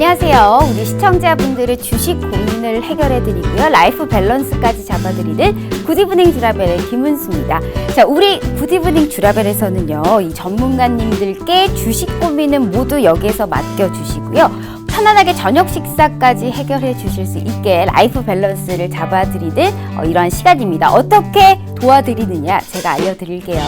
안녕하세요. 우리 시청자분들의 주식 고민을 해결해드리고요. 라이프 밸런스까지 잡아드리는 굿이브닝 주라벨의 김은수입니다. 자, 우리 굿이브닝 주라벨에서는요, 이 전문가님들께 주식 고민은 모두 여기에서 맡겨주시고요. 편안하게 저녁 식사까지 해결해 주실 수 있게 라이프 밸런스를 잡아드리는 이러한 시간입니다. 어떻게 도와드리느냐 제가 알려드릴게요.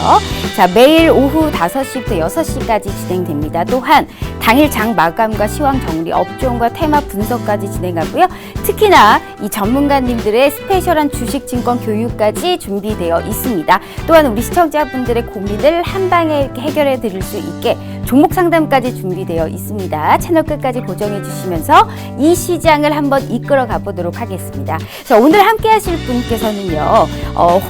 자, 매일 오후 5시부터 6시까지 진행됩니다. 또한 당일 장 마감과 시황 정리, 업종과 테마 분석까지 진행하고요. 특히나 이 전문가님들의 스페셜한 주식 증권 교육까지 준비되어 있습니다. 또한 우리 시청자분들의 고민을 한 방에 해결해 드릴 수 있게 종목 상담까지 준비되어 있습니다. 채널 끝까지 고정해 주시면서 이 시장을 한번 이끌어 가보도록 하겠습니다. 자, 오늘 함께 하실 분께서는요,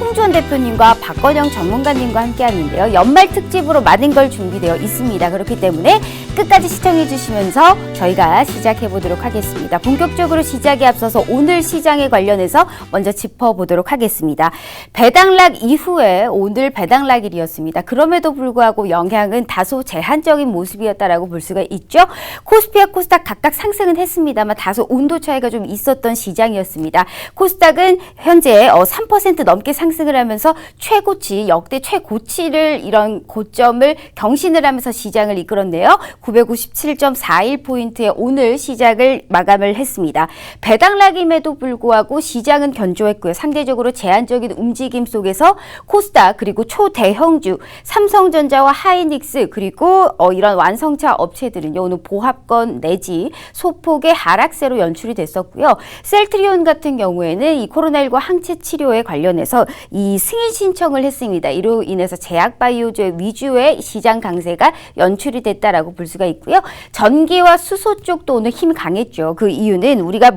홍주원 대표님과 박건영 전문가님과 함께 하는데요. 연말 특집으로 많은 걸 준비되어 있습니다. 그렇기 때문에 끝까지 시청해 주시면서 저희가 시작해 보도록 하겠습니다. 본격적으로 시작에 앞서서 오늘 시장에 관련해서 먼저 짚어보도록 하겠습니다. 배당락 이후에 오늘 배당락일이었습니다. 그럼에도 불구하고 영향은 다소 제한적인 모습이었다라고 볼 수가 있죠. 코스피와 코스닥 각각 상승은 했습니다만 다소 온도 차이가 좀 있었던 시장이었습니다. 코스닥은 현재 3% 넘게 상승을 하면서 최고치, 역대 최고치를 이런 고점을 경신을 하면서 시장을 이끌었네요. 997.41포인트의 오늘 시작을 마감을 했습니다. 배당락임에도 불구하고 시장은 견조했고요. 상대적으로 제한적인 움직임 속에서 코스닥 그리고 초대형주 삼성전자와 하이닉스 그리고 이런 완성차 업체들은요, 오늘 보합권 내지 소폭의 하락세로 연출이 됐었고요. 셀트리온 같은 경우에는 이 코로나19 항체 치료에 관련해서 이 승인 신청을 했습니다. 이로 인해서 제약바이오제 위주의 시장 강세가 연출이 됐다라고 볼 수가 있고요. 전기와 수소 쪽도 오늘 힘 강했죠. 그 이유는 우리가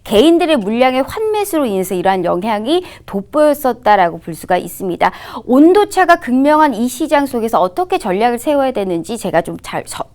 개인들의 물량의 환매수로 인해서 이러한 영향이 돋보였었다라고 볼 수가 있습니다. 온도차가 극명한 이 시장 속에서 어떻게 전략을 세워야 되는지 제가 좀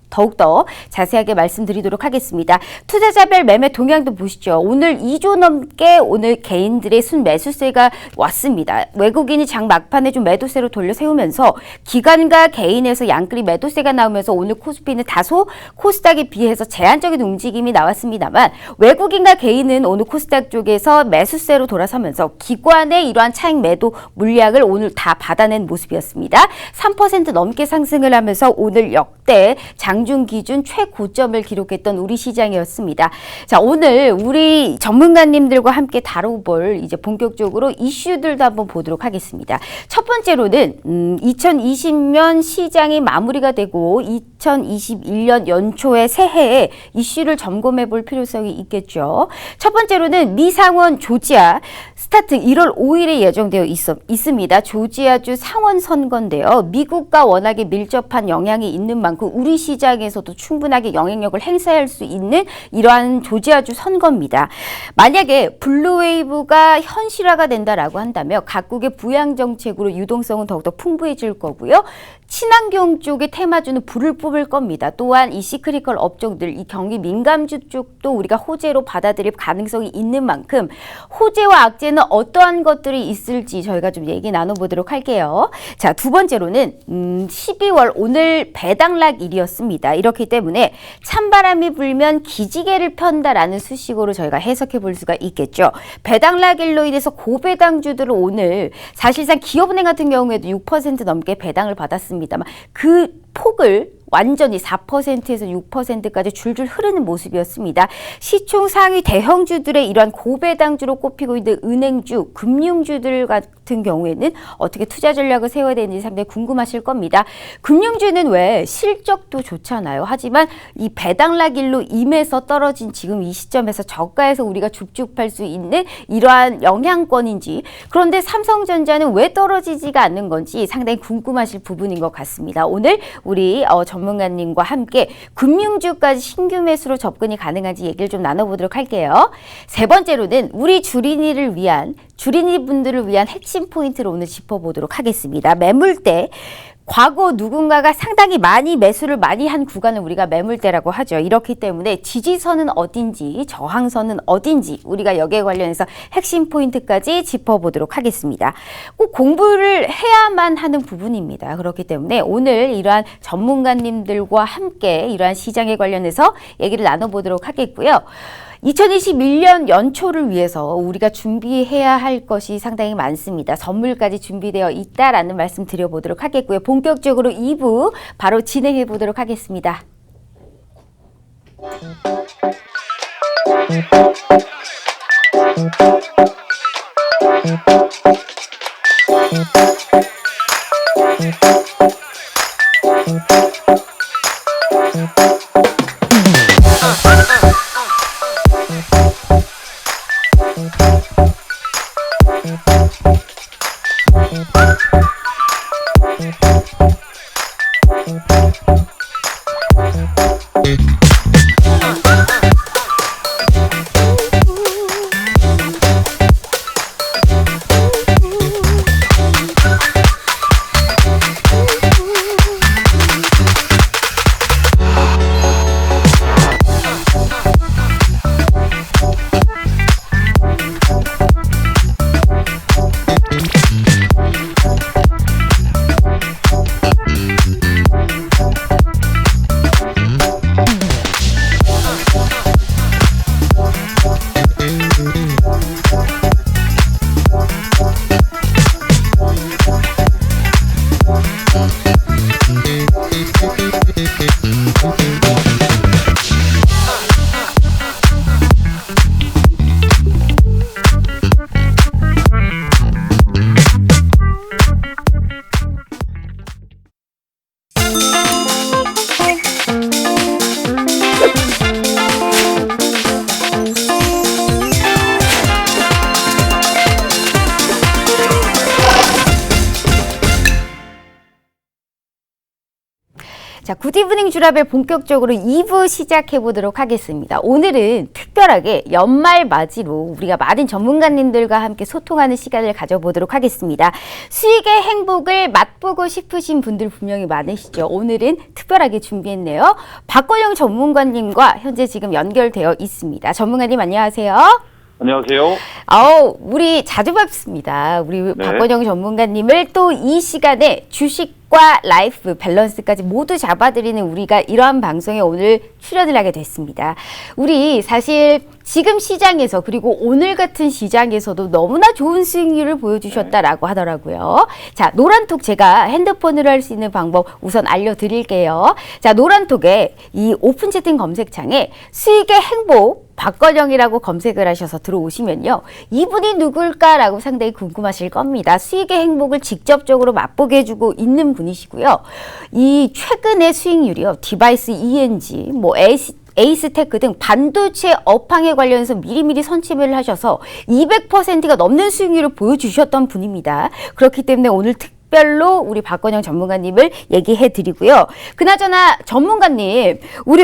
더욱더 자세하게 말씀드리도록 하겠습니다. 투자자별 매매 동향도 보시죠. 오늘 2조 넘게 오늘 개인들의 순매수세가 왔습니다. 외국인이 장 막판에 좀 매도세로 돌려 세우면서 기관과 개인에서 양끌이 매도세가 나오면서 오늘 코스피는 다소 코스닥에 비해서 제한적인 움직임이 나왔습니다만 외국인과 개인은 오늘 코스닥 쪽에서 매수세로 돌아서면서 기관의 이러한 차익 매도 물량을 오늘 다 받아낸 모습이었습니다. 3% 넘게 상승을 하면서 오늘 역대 장중 기준 최고점을 기록했던 우리 시장이었습니다. 자, 오늘 우리 전문가님들과 함께 다뤄볼 이제 본격적으로 이슈들도 한번 보도록 하겠습니다. 첫 번째로는 2020년 시장이 마무리가 되고 2021년 연초의 새해에 이슈를 점검해 볼 필요성이 있겠죠. 첫 번째로는 미상원 조지아 스타트 1월 5일에 예정되어 있습니다. 조지아주 상원 선거인데요. 미국과 워낙에 밀접한 영향이 있는 만큼 우리 시장에서도 충분하게 영향력을 행사할 수 있는 이러한 조지아주 선거입니다. 만약에 블루웨이브가 현실화가 된다라고 한다면 각국의 부양 정책으로 유동성은 더욱더 풍부해질 거고요. 친환경 쪽의 테마주는 불을 뽑을 겁니다. 또한 이 시크릿컬 업종들, 이 경기 민감주 쪽도 우리가 호재로 받아들일 가능성이 있는 만큼 호재와 악재는 어떠한 것들이 있을지 저희가 좀 얘기 나눠보도록 할게요. 자, 두 번째로는 12월 오늘 배당락일이었습니다. 이렇기 때문에 찬바람이 불면 기지개를 편다라는 수식어로 저희가 해석해 볼 수가 있겠죠. 배당락일로 인해서 고배당주들은 오늘 사실상 기업은행 같은 경우에도 6% 넘게 배당을 받았습니다만 그 폭을 완전히 4%에서 6%까지 줄줄 흐르는 모습이었습니다. 시총 상위 대형주들의 이러한 고배당주로 꼽히고 있는 은행주, 금융주들 같은 경우에는 어떻게 투자 전략을 세워야 되는지 상당히 궁금하실 겁니다. 금융주는 왜 실적도 좋잖아요. 하지만 이 배당락일로 임해서 떨어진 지금 이 시점에서 저가에서 우리가 줍줍할 수 있는 이러한 영향권인지, 그런데 삼성전자는 왜 떨어지지가 않는 건지 상당히 궁금하실 부분인 것 같습니다. 오늘 우리 전문가님과 함께 금융주까지 신규 매수로 접근이 가능한지 얘기를 좀 나눠보도록 할게요. 세 번째로는 우리 주린이분들을 위한 핵심 포인트를 오늘 짚어보도록 하겠습니다. 매물대 과거 누군가가 상당히 많이 매수를 많이 한 구간을 우리가 매물대라고 하죠. 이렇기 때문에 지지선은 어딘지 저항선은 어딘지 우리가 여기에 관련해서 핵심 포인트까지 짚어보도록 하겠습니다. 꼭 공부를 해야만 하는 부분입니다. 그렇기 때문에 오늘 이러한 전문가님들과 함께 이러한 시장에 관련해서 얘기를 나눠보도록 하겠고요. 2021년 연초를 위해서 우리가 준비해야 할 것이 상당히 많습니다. 선물까지 준비되어 있다라는 말씀 드려보도록 하겠고요. 본격적으로 2부 바로 진행해 보도록 하겠습니다. 자, 굿이브닝 주랍을 본격적으로 2부 시작해 보도록 하겠습니다. 오늘은 특별하게 연말 맞이로 우리가 많은 전문가님들과 함께 소통하는 시간을 가져보도록 하겠습니다. 수익의 행복을 맛보고 싶으신 분들 분명히 많으시죠. 오늘은 특별하게 준비했네요. 박건영 전문가님과 현재 지금 연결되어 있습니다. 전문가님 안녕하세요. 안녕하세요. 우리 자주 뵙습니다. 우리 박건영 전문가님을 또 이 시간에 주식과 라이프 밸런스까지 모두 잡아드리는 우리가 이러한 방송에 오늘 출연을 하게 됐습니다. 우리 사실 지금 시장에서 그리고 오늘 같은 시장에서도 너무나 좋은 수익률을 보여주셨다라고 하더라고요. 자, 노란톡 제가 핸드폰으로 할 수 있는 방법 우선 알려드릴게요. 자, 노란톡에 이 오픈 채팅 검색창에 수익의 행복 박건영이라고 검색을 하셔서 들어오시면요. 이분이 누굴까라고 상당히 궁금하실 겁니다. 수익의 행복을 직접적으로 맛보게 해주고 있는 분이시고요. 이 최근의 수익률이요. 디바이스 ENG, 에이스테크 등 반도체 업황에 관련해서 미리미리 선취매를 하셔서 200%가 넘는 수익률을 보여주셨던 분입니다. 그렇기 때문에 오늘 특별로 우리 박건영 전문가님을 얘기해 드리고요. 그나저나 전문가님, 우리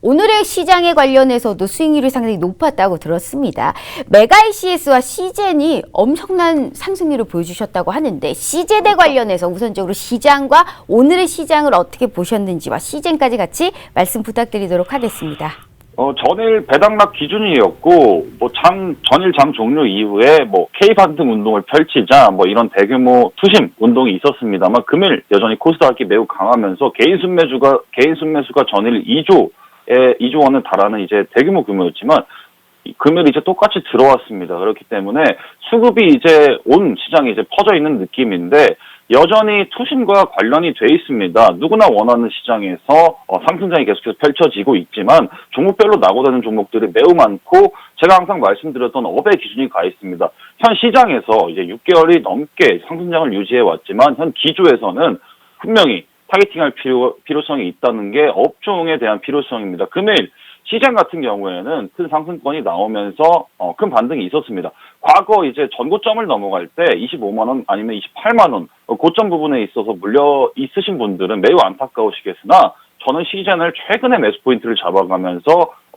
오늘의 시장에 관련해서도 수익률이 상당히 높았다고 들었습니다. 메가이CS와 시젠이 엄청난 상승률을 보여주셨다고 하는데 시젠에 관련해서 우선적으로 시장과 오늘의 시장을 어떻게 보셨는지와 시젠까지 같이 말씀 부탁드리도록 하겠습니다. 전일 배당락 기준이었고, 전일 장 종료 이후에 K 반등 운동을 펼치자, 이런 대규모 투심 운동이 있었습니다만, 금일 여전히 코스닥이 매우 강하면서 개인 순매수가 전일 2조 원을 달하는 이제 대규모 규모였지만, 금일 이제 똑같이 들어왔습니다. 그렇기 때문에 수급이 이제 온 시장에 이제 퍼져 있는 느낌인데, 여전히 투심과 관련이 돼 있습니다. 누구나 원하는 시장에서 상승장이 계속해서 펼쳐지고 있지만 종목별로 낙오되는 종목들이 매우 많고 제가 항상 말씀드렸던 업의 기준이 가 있습니다. 현 시장에서 이제 6개월이 넘게 상승장을 유지해 왔지만 현 기조에서는 분명히 타겟팅할 필요성이 있다는 게 업종에 대한 필요성입니다. 금일 시장 같은 경우에는 큰 상승권이 나오면서 큰 반등이 있었습니다. 과거 이제 전고점을 넘어갈 때 25만 원 아니면 28만 원 고점 부분에 있어서 물려 있으신 분들은 매우 안타까우시겠으나 저는 시즌을 최근에 매수 포인트를 잡아가면서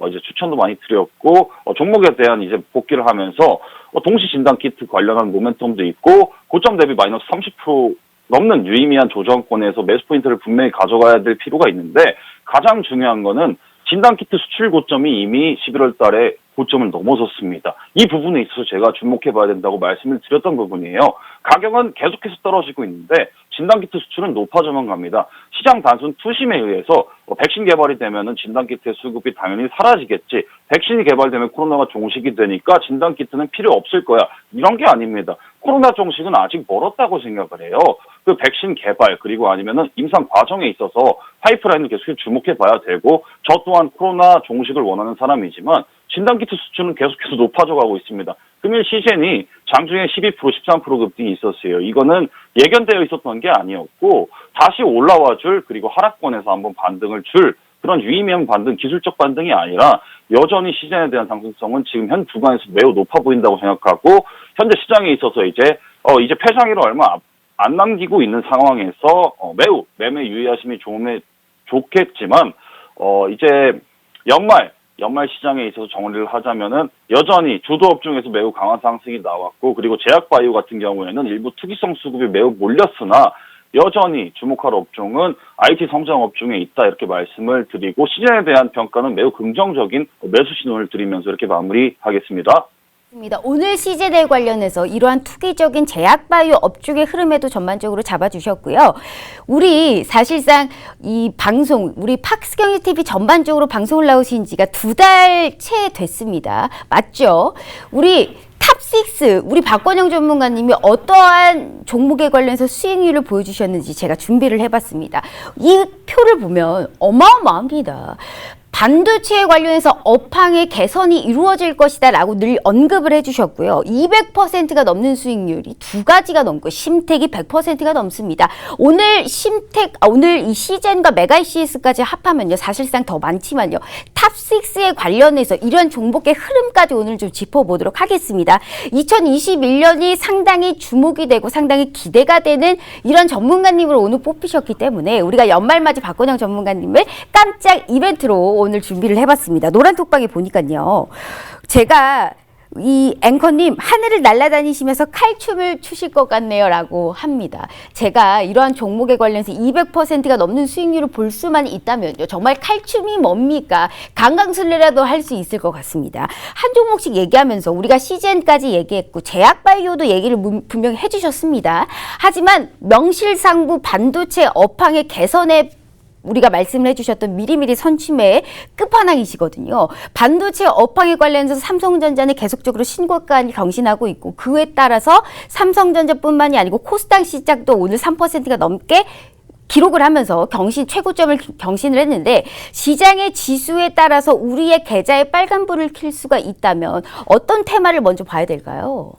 이제 추천도 많이 드렸고 종목에 대한 이제 복귀를 하면서 동시 진단 키트 관련한 모멘텀도 있고 고점 대비 마이너스 30% 넘는 유의미한 조정권에서 매수 포인트를 분명히 가져가야 될 필요가 있는데 가장 중요한 거는 진단키트 수출 고점이 이미 11월 달에 고점을 넘어섰습니다. 이 부분에 있어서 제가 주목해봐야 된다고 말씀을 드렸던 부분이에요. 가격은 계속해서 떨어지고 있는데 진단키트 수출은 높아져만 갑니다. 시장 단순 투심에 의해서 백신 개발이 되면은 진단키트의 수급이 당연히 사라지겠지. 백신이 개발되면 코로나가 종식이 되니까 진단키트는 필요 없을 거야. 이런 게 아닙니다. 코로나 종식은 아직 멀었다고 생각을 해요. 그 백신 개발 그리고 아니면은 임상 과정에 있어서 파이프라인을 계속 주목해봐야 되고 저 또한 코로나 종식을 원하는 사람이지만 진단키트 수출은 계속해서 높아져가고 있습니다. 금일 시젠이 장중에 12%, 13% 급등이 있었어요. 이거는 예견되어 있었던 게 아니었고 다시 올라와 줄 그리고 하락권에서 한번 반등을 줄 그런 유의미한 반등, 기술적 반등이 아니라 여전히 시장에 대한 상승성은 지금 현 구간에서 매우 높아 보인다고 생각하고 현재 시장에 있어서 이제 폐장일을 얼마 안 남기고 있는 상황에서 매우 매매 유의하심이 좋겠지만 이제 연말 시장에 있어서 정리를 하자면은 여전히 주도업 중에서 매우 강한 상승이 나왔고 그리고 제약바이오 같은 경우에는 일부 투기성 수급이 매우 몰렸으나 여전히 주목할 업종은 IT 성장업 중에 있다 이렇게 말씀을 드리고 시장에 대한 평가는 매우 긍정적인 매수 신호를 드리면서 이렇게 마무리하겠습니다. 오늘 시제대 관련해서 이러한 투기적인 제약바이오 업종의 흐름에도 전반적으로 잡아주셨고요. 우리 사실상 이 방송, 우리 팍스경제TV 전반적으로 방송을 나오신 지가 2달 채 됐습니다. 맞죠? 우리 탑6, 우리 박건영 전문가님이 어떠한 종목에 관련해서 수익률을 보여주셨는지 제가 준비를 해봤습니다. 이 표를 보면 어마어마합니다. 반도체에 관련해서 업황의 개선이 이루어질 것이다 라고 늘 언급을 해주셨고요. 200%가 넘는 수익률이 두 가지가 넘고 심택이 100%가 넘습니다. 오늘 오늘 이 시젠과 메가이시스까지 합하면요. 사실상 더 많지만요. 탑6에 관련해서 이런 종목의 흐름까지 오늘 좀 짚어보도록 하겠습니다. 2021년이 상당히 주목이 되고 상당히 기대가 되는 이런 전문가님을 오늘 뽑히셨기 때문에 우리가 연말맞이 박건영 전문가님을 깜짝 이벤트로 오늘 준비를 해봤습니다. 노란톡방에 보니까요. 제가 이 앵커님 하늘을 날아다니시면서 칼춤을 추실 것 같네요 라고 합니다. 제가 이러한 종목에 관련해서 200%가 넘는 수익률을 볼 수만 있다면요. 정말 칼춤이 뭡니까? 강강술래라도 할 수 있을 것 같습니다. 한 종목씩 얘기하면서 우리가 시젠까지 얘기했고 제약바이오도 얘기를 분명히 해주셨습니다. 하지만 명실상부 반도체 업황의 개선에 우리가 말씀을 해주셨던 미리미리 선취매의 끝판왕이시거든요. 반도체 업황에 관련해서 삼성전자는 계속적으로 신고가를 경신하고 있고 그에 따라서 삼성전자뿐만이 아니고 코스닥 시장도 오늘 3%가 넘게 기록을 하면서 최고점을 경신을 했는데 시장의 지수에 따라서 우리의 계좌에 빨간불을 켤 수가 있다면 어떤 테마를 먼저 봐야 될까요?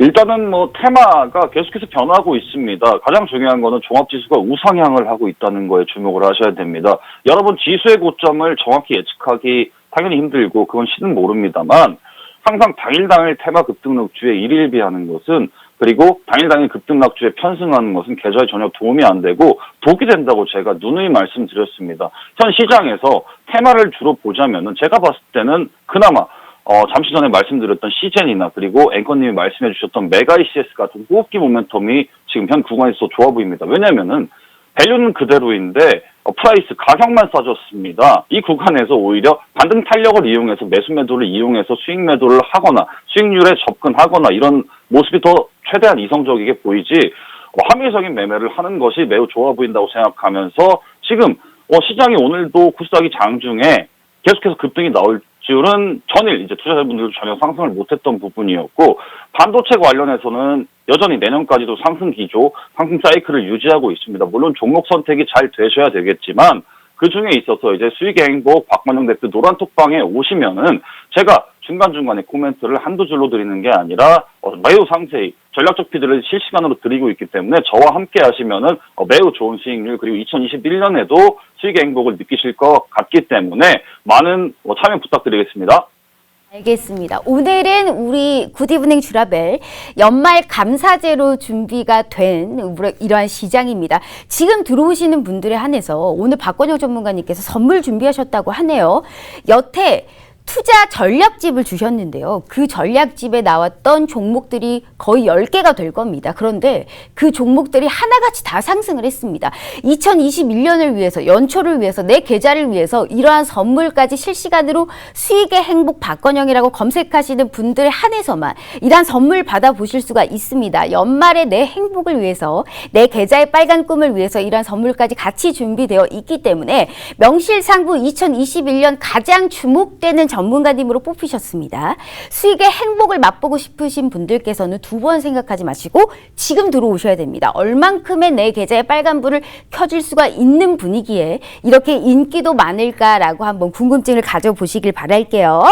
일단은 테마가 계속해서 변하고 있습니다. 가장 중요한 거는 종합지수가 우상향을 하고 있다는 거에 주목을 하셔야 됩니다. 여러분 지수의 고점을 정확히 예측하기 당연히 힘들고 그건 신은 모릅니다만 항상 당일 테마 급등락주에 일일비하는 것은 그리고 당일 급등락주에 편승하는 것은 계좌에 전혀 도움이 안 되고 독이 된다고 제가 누누이 말씀드렸습니다. 현 시장에서 테마를 주로 보자면은 제가 봤을 때는 그나마 잠시 전에 말씀드렸던 시젠이나 그리고 앵커님이 말씀해 주셨던 메가이시스 같은 호흡기 모멘텀이 지금 현 구간에서 좋아 보입니다. 왜냐면은 밸류는 그대로인데 프라이스 가격만 싸졌습니다. 이 구간에서 오히려 반등 탄력을 이용해서 매수 매도를 이용해서 수익 매도를 하거나 수익률에 접근하거나 이런 모습이 더 최대한 이성적이게 보이지 합리적인 매매를 하는 것이 매우 좋아 보인다고 생각하면서 지금 시장이 오늘도 코스닥이 장중에 계속해서 급등이 나올 줄은 전일 이제 투자자분들도 전혀 상승을 못했던 부분이었고 반도체 관련해서는 여전히 내년까지도 상승 기조, 상승 사이클을 유지하고 있습니다. 물론 종목 선택이 잘 되셔야 되겠지만 그 중에 있어서 이제 수익의 행복 박건영 대표 노란톡방에 오시면은 제가 중간중간에 코멘트를 한두 줄로 드리는 게 아니라 매우 상세히 전략적 피드를 실시간으로 드리고 있기 때문에 저와 함께 하시면은 매우 좋은 수익률 그리고 2021년에도 수익의 행복을 느끼실 것 같기 때문에 많은 참여 부탁드리겠습니다. 알겠습니다. 오늘은 우리 굿이브닝 주라벨 연말 감사제로 준비가 된 이러한 시장입니다. 지금 들어오시는 분들에 한해서 오늘 박건영 전문가님께서 선물 준비하셨다고 하네요. 여태 투자 전략집을 주셨는데요. 그 전략집에 나왔던 종목들이 거의 10개가 될 겁니다. 그런데 그 종목들이 하나같이 다 상승을 했습니다. 2021년을 위해서, 연초를 위해서, 내 계좌를 위해서 이러한 선물까지 실시간으로 수익의 행복 박건영이라고 검색하시는 분들에 한해서만 이러한 선물 받아보실 수가 있습니다. 연말에 내 행복을 위해서, 내 계좌의 빨간 꿈을 위해서 이러한 선물까지 같이 준비되어 있기 때문에 명실상부 2021년 가장 주목되는 전문가님으로 뽑히셨습니다. 수익의 행복을 맛보고 싶으신 분들께서는 두 번 생각하지 마시고 지금 들어오셔야 됩니다. 얼만큼의 내 계좌에 빨간불을 켜줄 수가 있는 분위기에 이렇게 인기도 많을까라고 한번 궁금증을 가져보시길 바랄게요.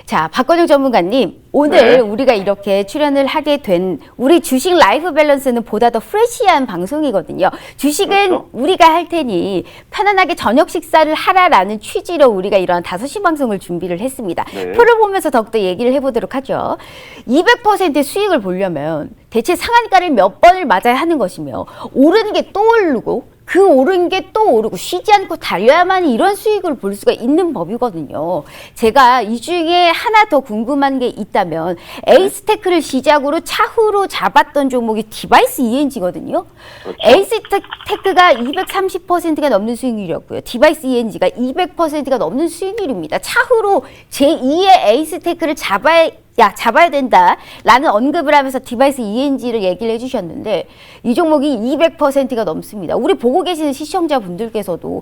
자, 박건영 전문가님, 오늘 우리가 이렇게 출연을 하게 된 우리 주식 라이프 밸런스는 보다 더 프레시한 방송이거든요. 주식은 그렇죠. 우리가 우리가 할 테니 편안하게 저녁 식사를 하라라는 취지로 우리가 이런 5시 방송을 준비를 했습니다. 네. 표를 보면서 더욱더 얘기를 해보도록 하죠. 200%의 수익을 보려면 대체 상한가를 몇 번을 맞아야 하는 것이며 오르는 게 또 오르고 그 오른 게 또 오르고 쉬지 않고 달려야만 이런 수익을 볼 수가 있는 법이거든요. 제가 이 중에 하나 더 궁금한 게 있다면 에이스테크를 시작으로 차후로 잡았던 종목이 디바이스 ENG거든요. 그렇죠. 에이스테크가 230%가 넘는 수익률이었고요. 디바이스 ENG가 200%가 넘는 수익률입니다. 차후로 제2의 에이스테크를 잡아야 된다라는 언급을 하면서 디바이스 ENG를 얘기를 해주셨는데 이 종목이 200%가 넘습니다. 우리 보고 계시는 시청자분들께서도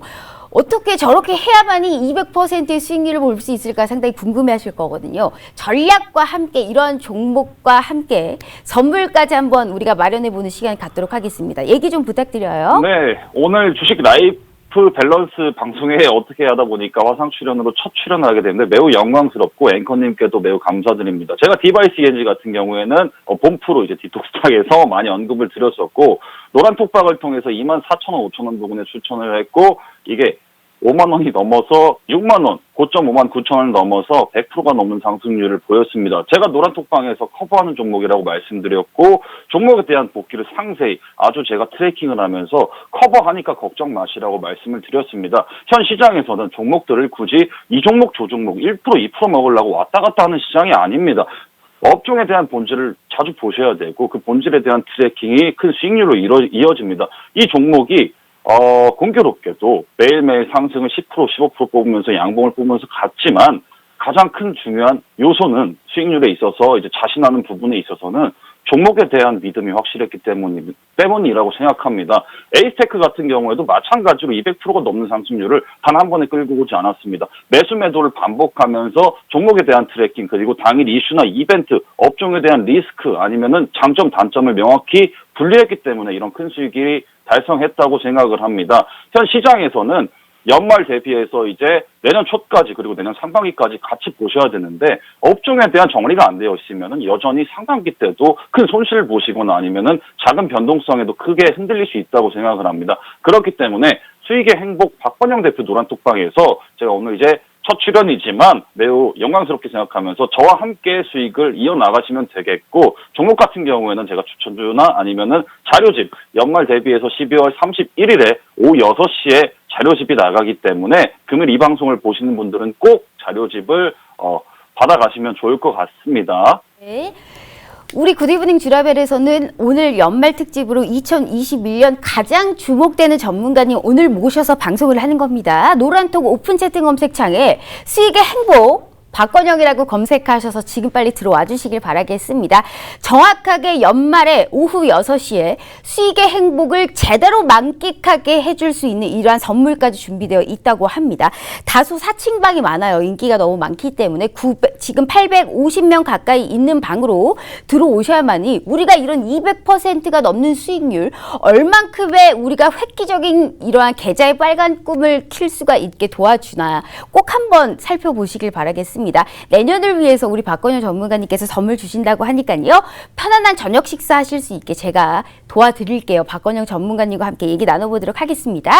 어떻게 저렇게 해야만이 200%의 수익률을 볼 수 있을까 상당히 궁금해하실 거거든요. 전략과 함께 이러한 종목과 함께 선물까지 한번 우리가 마련해보는 시간을 갖도록 하겠습니다. 얘기 좀 부탁드려요. 네, 오늘 주식 라이프 밸런스 방송에 어떻게 하다 보니까 화상 출연으로 첫 출연을 하게 됐는데 매우 영광스럽고 앵커님께도 매우 감사드립니다. 제가 디바이스 ENG 같은 경우에는 본프로 이제 디톡스탁에서 많이 언급을 드렸었고 노란 톡박을 통해서 24,000원, 5,000원 부근에 추천을 했고 이게 5만 원이 넘어서 6만 원, 고점 5만 9천 원을 넘어서 100%가 넘는 상승률을 보였습니다. 제가 노란톡방에서 커버하는 종목이라고 말씀드렸고 종목에 대한 복귀를 상세히 아주 제가 트래킹을 하면서 커버하니까 걱정 마시라고 말씀을 드렸습니다. 현 시장에서는 종목들을 굳이 이 종목 저 종목 1% 2% 먹으려고 왔다 갔다 하는 시장이 아닙니다. 업종에 대한 본질을 자주 보셔야 되고 그 본질에 대한 트래킹이 큰 수익률로 이어집니다. 이 종목이 공교롭게도 매일매일 상승을 10%, 15% 뽑으면서 양봉을 뽑으면서 갔지만 가장 큰 중요한 요소는 수익률에 있어서 이제 자신하는 부분에 있어서는 종목에 대한 믿음이 확실했기 때문이라고 생각합니다. 에이스테크 같은 경우에도 마찬가지로 200%가 넘는 상승률을 단 한 번에 끌고 오지 않았습니다. 매수 매도를 반복하면서 종목에 대한 트래킹 그리고 당일 이슈나 이벤트, 업종에 대한 리스크 아니면은 장점 단점을 명확히 분리했기 때문에 이런 큰 수익이 달성했다고 생각을 합니다. 현 시장에서는 연말 대비해서 이제 내년 초까지 그리고 내년 상반기까지 같이 보셔야 되는데 업종에 대한 정리가 안 되어 있으면은 여전히 상반기 때도 큰 손실을 보시거나 아니면은 작은 변동성에도 크게 흔들릴 수 있다고 생각을 합니다. 그렇기 때문에 수익의 행복 박건영 대표 노란톡방에서 제가 오늘 이제 첫 출연이지만 매우 영광스럽게 생각하면서 저와 함께 수익을 이어나가시면 되겠고 종목 같은 경우에는 제가 추천주나 아니면은 자료집 연말 대비해서 12월 31일에 오후 6시에 자료집이 나가기 때문에 금일 이 방송을 보시는 분들은 꼭 자료집을 받아가시면 좋을 것 같습니다. 네. 우리 굿이브닝 주라벨에서는 오늘 연말 특집으로 2021년 가장 주목되는 전문가님 오늘 모셔서 방송을 하는 겁니다. 노란톡 오픈 채팅 검색창에 수익의 행복 박건영이라고 검색하셔서 지금 빨리 들어와 주시길 바라겠습니다. 정확하게 연말에 오후 6시에 수익의 행복을 제대로 만끽하게 해줄 수 있는 이러한 선물까지 준비되어 있다고 합니다. 다소 사칭방이 많아요. 인기가 너무 많기 때문에 지금 850명 가까이 있는 방으로 들어오셔야만이 우리가 이런 200%가 넘는 수익률 얼만큼의 우리가 획기적인 이러한 계좌의 빨간 꿈을 킬 수가 있게 도와주나 꼭 한번 살펴보시길 바라겠습니다. 내년을 위해서 우리 박건영 전문가님께서 선물 주신다고 하니까요. 편안한 저녁 식사 하실 수 있게 제가 도와드릴게요. 박건영 전문가님과 함께 얘기 나눠보도록 하겠습니다.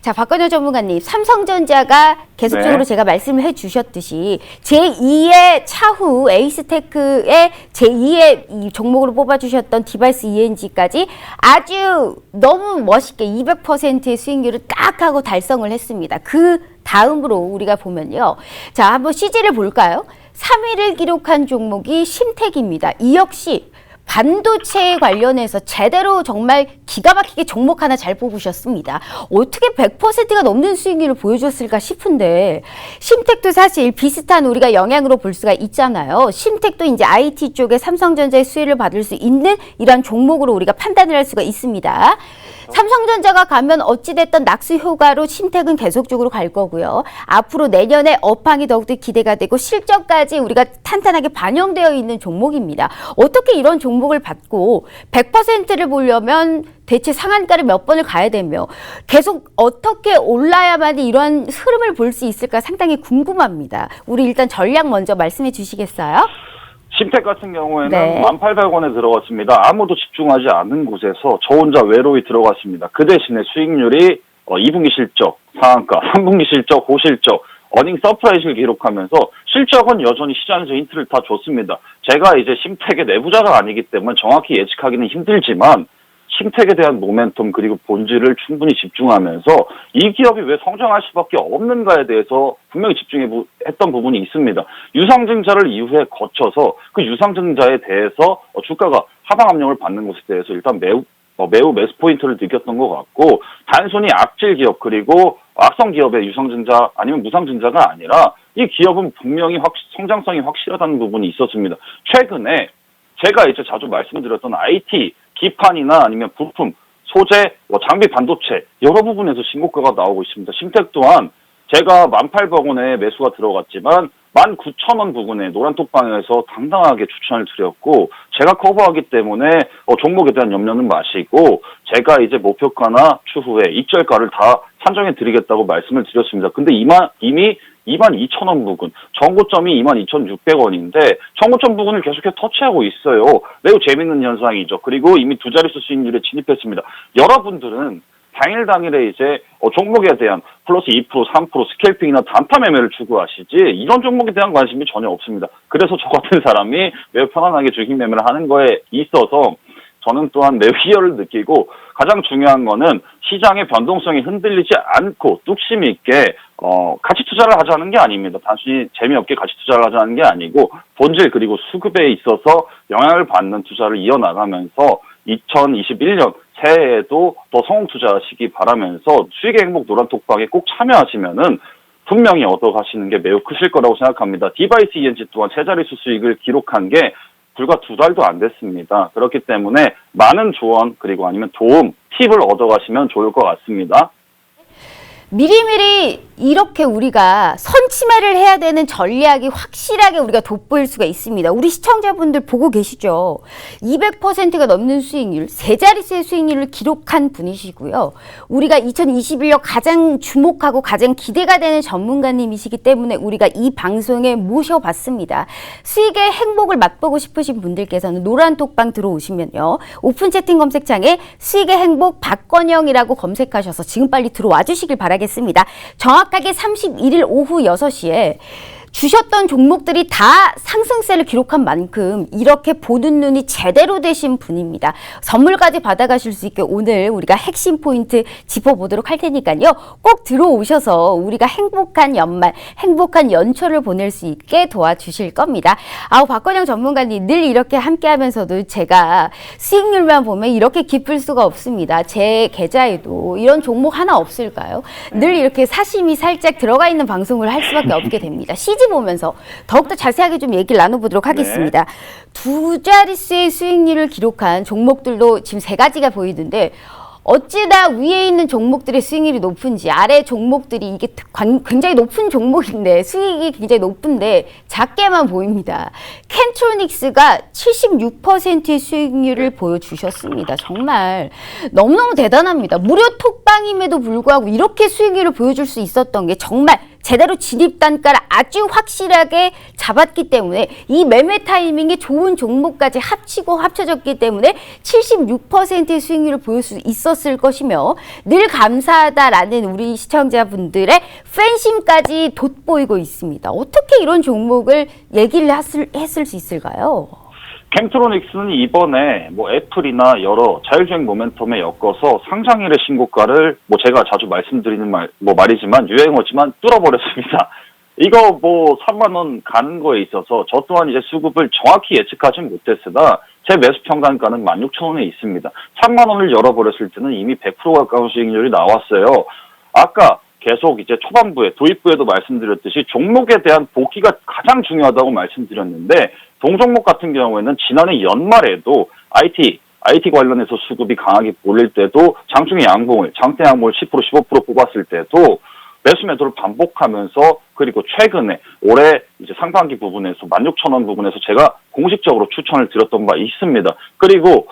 자, 박건영 전문가님, 삼성전자가 계속적으로 네. 제가 말씀을 해주셨듯이 제2의 차후 에이스테크의 제2의 이 종목으로 뽑아주셨던 디바이스 ENG까지 아주 너무 멋있게 200%의 수익률을 딱 하고 달성을 했습니다. 그 다음으로 우리가 보면요. 자, 한번 CG를 볼까요? 3위를 기록한 종목이 심택입니다. 이 역시 반도체에 관련해서 제대로 정말 기가 막히게 종목 하나 잘 뽑으셨습니다. 어떻게 100%가 넘는 수익률을 보여줬을까 싶은데 심택도 사실 비슷한 우리가 영향으로 볼 수가 있잖아요. 심택도 이제 IT 쪽에 삼성전자의 수혜를 받을 수 있는 이런 종목으로 우리가 판단을 할 수가 있습니다. 삼성전자가 가면 어찌됐든 낙수 효과로 심택은 계속적으로 갈 거고요. 앞으로 내년에 업황이 더욱더 기대가 되고 실적까지 우리가 탄탄하게 반영되어 있는 종목입니다. 어떻게 이런 종목을 받고 100%를 보려면 대체 상한가를 몇 번을 가야 되며 계속 어떻게 올라야만이 이런 흐름을 볼 수 있을까 상당히 궁금합니다. 우리 일단 전략 먼저 말씀해 주시겠어요? 심택 같은 경우에는 네. 1,800원에 들어갔습니다. 아무도 집중하지 않은 곳에서 저 혼자 외로이 들어갔습니다. 그 대신에 수익률이 2분기 실적, 상한가, 3분기 실적, 고실적, 어닝 서프라이즈를 기록하면서 실적은 여전히 시장에서 힌트를 다 줬습니다. 제가 이제 심택의 내부자가 아니기 때문에 정확히 예측하기는 힘들지만 심택에 대한 모멘텀 그리고 본질을 충분히 집중하면서 이 기업이 왜 성장할 수밖에 없는가에 대해서 분명히 집중했던 부분이 있습니다. 유상증자를 이후에 거쳐서 그 유상증자에 대해서 주가가 하방 압력을 받는 것에 대해서 일단 매우 매수 포인트를 느꼈던 것 같고 단순히 악질 기업 그리고 악성 기업의 유상증자 아니면 무상증자가 아니라 이 기업은 분명히 성장성이 확실하다는 부분이 있었습니다. 최근에 제가 이제 자주 말씀드렸던 IT 기판이나 아니면 부품, 소재, 장비 반도체 여러 부분에서 신고가가 나오고 있습니다. 심택 또한 제가 1,800원에 매수가 들어갔지만 19,000원 부근에 노란톡방에서 당당하게 추천을 드렸고 제가 커버하기 때문에 종목에 대한 염려는 마시고 제가 이제 목표가나 추후에 익절가를 다 산정해 드리겠다고 말씀을 드렸습니다. 근데 이미 22,000원 부근, 정고점이 22,600원인데 정고점 부근을 계속해서 터치하고 있어요. 매우 재밌는 현상이죠. 그리고 이미 두 자릿수 수익률에 진입했습니다. 여러분들은 당일에 이제 종목에 대한 플러스 2%, 3% 스캘핑이나 단타 매매를 추구하시지 이런 종목에 대한 관심이 전혀 없습니다. 그래서 저 같은 사람이 매우 편안하게 주식 매매를 하는 거에 있어서 저는 또한 매우 희열을 느끼고 가장 중요한 거는 시장의 변동성이 흔들리지 않고 뚝심 있게 가치 투자를 하자는 게 아닙니다. 단순히 재미없게 가치 투자를 하자는 게 아니고 본질 그리고 수급에 있어서 영향을 받는 투자를 이어나가면서 2021년 새해에도 더 성공 투자하시기 바라면서 수익의 행복 노란톡방에 꼭 참여하시면은 분명히 얻어가시는 게 매우 크실 거라고 생각합니다. 디바이스 ENG 또한 세 자릿수 수익을 기록한 게 불과 2달도 안 됐습니다. 그렇기 때문에 많은 조언 그리고 아니면 도움, 팁을 얻어가시면 좋을 것 같습니다. 미리미리 이렇게 우리가 선침해를 해야 되는 전략이 확실하게 우리가 돋보일 수가 있습니다. 우리 시청자분들 보고 계시죠? 200%가 넘는 수익률, 세 자릿수의 수익률을 기록한 분이시고요. 우리가 2021년 가장 주목하고 가장 기대가 되는 전문가님이시기 때문에 우리가 이 방송에 모셔봤습니다. 수익의 행복을 맛보고 싶으신 분들께서는 노란톡방 들어오시면요. 오픈 채팅 검색창에 수익의 행복 박건영이라고 검색하셔서 지금 빨리 들어와 주시길 바라겠습니다. 정확하게 31일 오후 6시에 주셨던 종목들이 다 상승세를 기록한 만큼 이렇게 보는 눈이 제대로 되신 분입니다. 선물까지 받아가실 수 있게 오늘 우리가 핵심 포인트 짚어보도록 할 테니까요. 꼭 들어오셔서 우리가 행복한 연말, 행복한 연초를 보낼 수 있게 도와주실 겁니다. 박건영 전문가님 늘 이렇게 함께하면서도 제가 수익률만 보면 이렇게 기쁠 수가 없습니다. 제 계좌에도 이런 종목 하나 없을까요? 늘 이렇게 사심이 살짝 들어가 있는 방송을 할 수밖에 없게 됩니다. CG 보면서 더욱더 자세하게 좀 얘기를 나눠보도록 하겠습니다. 두 자릿수의 수익률을 기록한 종목들도 지금 세 가지가 보이는데 어찌나 위에 있는 종목들의 수익률이 높은지 아래 종목들이 이게 굉장히 높은 종목인데 수익이 굉장히 높은데 작게만 보입니다. 캔트로닉스가 76%의 수익률을 보여주셨습니다. 정말 너무너무 대단합니다. 무료 톡방임에도 불구하고 이렇게 수익률을 보여줄 수 있었던 게 정말 제대로 진입 단가를 아주 확실하게 잡았기 때문에 이 매매 타이밍이 좋은 종목까지 합쳐졌기 때문에 76%의 수익률을 보일 수 있었을 것이며 늘 감사하다라는 우리 시청자분들의 팬심까지 돋보이고 있습니다. 어떻게 이런 종목을 얘기를 했을 수 있을까요? 캠트로닉스는 이번에 뭐 애플이나 여러 자율주행 모멘텀에 엮어서 상장일의 신고가를 뭐 제가 자주 말씀드리는 말이지만 유행어지만 뚫어버렸습니다. 이거 뭐 3만 원 가는 거에 있어서 저 또한 이제 수급을 정확히 예측하진 못했으나 제 매수 평단가는 16,000원에 있습니다. 3만 원을 열어버렸을 때는 이미 100% 가까운 수익률이 나왔어요. 아까 계속 이제 초반부에 도입부에도 말씀드렸듯이 종목에 대한 보기가 가장 중요하다고 말씀드렸는데 동종목 같은 경우에는 지난해 연말에도 IT 관련해서 수급이 강하게 몰릴 때도 장중에 양봉을 장대 양봉을 10% 15% 뽑았을 때도 매수 매도를 반복하면서 그리고 최근에 올해 이제 상반기 부분에서 16,000원 부분에서 제가 공식적으로 추천을 드렸던 바 있습니다. 그리고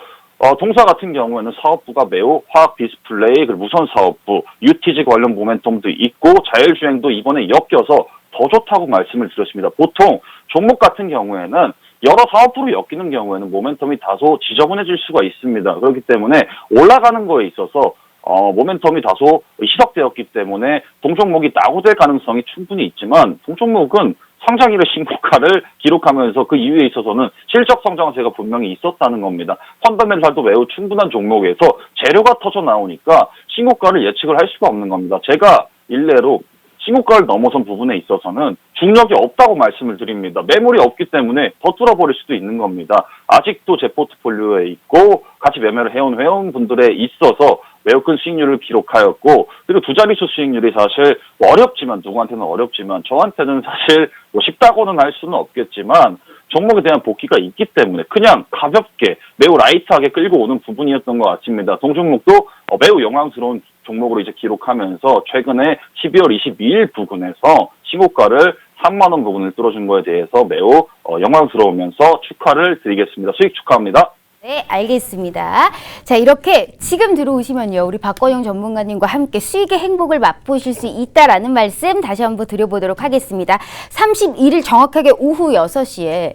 동사 같은 경우에는 사업부가 매우 화학 디스플레이, 그리고 무선 사업부, UTG 관련 모멘텀도 있고 자율주행도 이번에 엮여서 더 좋다고 말씀을 드렸습니다. 보통 종목 같은 경우에는 여러 사업부로 엮이는 경우에는 모멘텀이 다소 지저분해질 수가 있습니다. 그렇기 때문에 올라가는 거에 있어서 모멘텀이 다소 희석되었기 때문에 동종목이 낙오될 가능성이 충분히 있지만 동종목은 상장일의 신고가를 기록하면서 그 이유에 있어서는 실적 성장세가 분명히 있었다는 겁니다. 펀더멘탈도 매우 충분한 종목에서 재료가 터져 나오니까 신고가를 예측을 할 수가 없는 겁니다. 제가 일례로 신고가를 넘어선 부분에 있어서는 중력이 없다고 말씀을 드립니다. 매물이 없기 때문에 더 뚫어버릴 수도 있는 겁니다. 아직도 제 포트폴리오에 있고 같이 매매를 해온 회원분들에 있어서 매우 큰 수익률을 기록하였고 그리고 두 자릿수 수익률이 사실 어렵지만 누구한테는 어렵지만 저한테는 사실 뭐 쉽다고는 할 수는 없겠지만 종목에 대한 복귀가 있기 때문에 그냥 가볍게 매우 라이트하게 끌고 오는 부분이었던 것 같습니다. 동종목도 매우 영광스러운 종목으로 이제 기록하면서 최근에 12월 22일 부근에서 신고가를 3만 원 부분을 뚫어준 거에 대해서 매우 영광스러우면서 축하를 드리겠습니다. 수익 축하합니다. 네, 알겠습니다. 자, 이렇게 지금 들어오시면요, 우리 박건영 전문가님과 함께 수익의 행복을 맛보실 수 있다라는 말씀 다시 한번 드려보도록 하겠습니다. 31일 정확하게 오후 6시에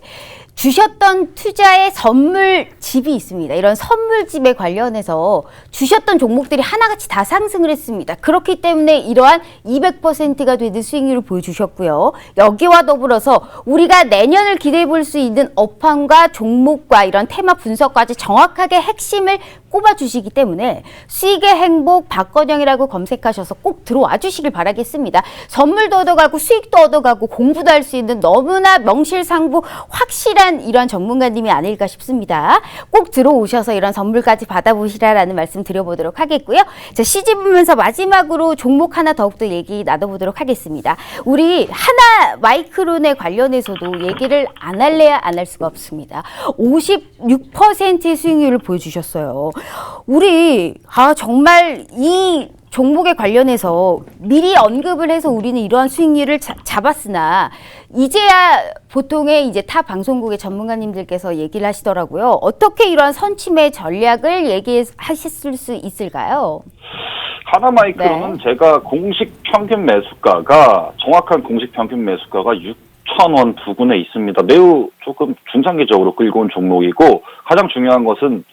주셨던 투자의 선물집이 있습니다. 이런 선물집에 관련해서 주셨던 종목들이 하나같이 다 상승을 했습니다. 그렇기 때문에 이러한 200%가 되는 수익률을 보여주셨고요. 여기와 더불어서 우리가 내년을 기대해 볼 수 있는 업황과 종목과 이런 테마 분석까지 정확하게 핵심을 꼽아주시기 때문에 수익의 행복 박건영이라고 검색하셔서 꼭 들어와 주시길 바라겠습니다. 선물도 얻어가고 수익도 얻어가고 공부도 할 수 있는 너무나 명실상부 확실한 이런 전문가님이 아닐까 싶습니다. 꼭 들어오셔서 이런 선물까지 받아보시라라는 말씀 드려보도록 하겠고요. 자, 시집 보면서 마지막으로 종목 하나 더욱더 얘기 나눠보도록 하겠습니다. 우리 하나 마이크론에 관련해서도 얘기를 안 할래야 안 할 수가 없습니다. 56%의 수익률을 보여주셨어요. 우리 정말 이 종목에 관련해서 미리 언급을 해서 우리는 이러한 수익률을 잡았으나 이제야 보통의 이제 타 방송국의 전문가님들께서 얘기를 하시더라고요. 어떻게 이러한 선침의 전략을 얘기하실 수 있을까요? 하나마이크로는 네. 제가 공식 평균 매수가가 정확한 공식 평균 매수가가 6,000원 부근에 있습니다. 매우 조금 중장기적으로 끌고 온 종목이고 가장 중요한 것은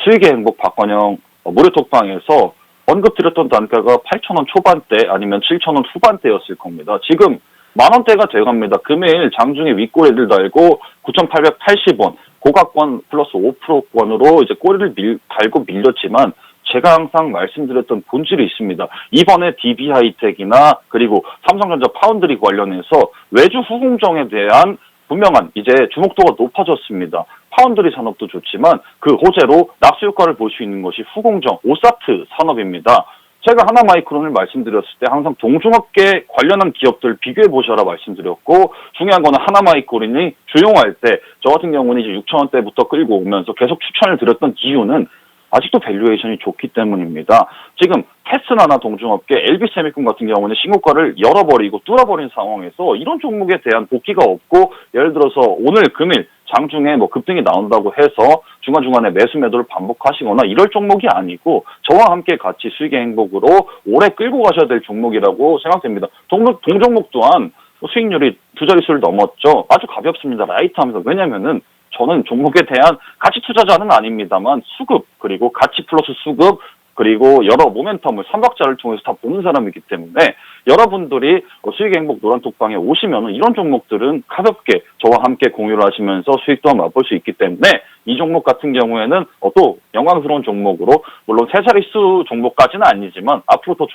수익의 행복 박건영 무료 톡방에서 언급드렸던 단가가 8,000원 초반대 아니면 7,000원 후반대였을 겁니다. 지금 만원대가 돼갑니다. 금일 장중에 윗꼬리를 달고 9,880원 고가권 플러스 5%권으로 이제 꼬리를 달고 밀렸지만 제가 항상 말씀드렸던 본질이 있습니다. 이번에 DB하이텍이나 그리고 삼성전자 파운드리 관련해서 외주 후공정에 대한 분명한 이제 주목도가 높아졌습니다. 파운드리 산업도 좋지만 그 호재로 납수 효과를 볼 수 있는 것이 후공정, 오사트 산업입니다. 제가 하나마이크론을 말씀드렸을 때 항상 동종업계 관련한 기업들 비교해 보셔라 말씀드렸고 중요한 거는 하나마이크론이 조용할 때 저 같은 경우는 이제 6,000원대부터 끌고 오면서 계속 추천을 드렸던 이유는 아직도 밸류에이션이 좋기 때문입니다. 지금 테스나나 동종업계, LB세미콘 같은 경우는 신고가를 열어버리고 뚫어버린 상황에서 이런 종목에 대한 복귀가 없고 예를 들어서 오늘 금일 장중에 뭐 급등이 나온다고 해서 중간중간에 매수 매도를 반복하시거나 이럴 종목이 아니고 저와 함께 같이 수익의 행복으로 오래 끌고 가셔야 될 종목이라고 생각됩니다. 동종목 또한 수익률이 두 자릿수를 넘었죠. 아주 가볍습니다. 라이트하면서. 왜냐면은 저는 종목에 대한 가치 투자자는 아닙니다만 수급, 그리고 가치 플러스 수급, 그리고 여러 모멘텀을 삼박자를 통해서 다 보는 사람이기 때문에 여러분들이 수익 행복 노란톡방에 오시면은 이런 종목들은 가볍게 저와 함께 공유를 하시면서 수익 또한 맛볼 수 있기 때문에 이 종목 같은 경우에는 또 영광스러운 종목으로, 물론 세 자릿수 종목까지는 아니지만 앞으로 더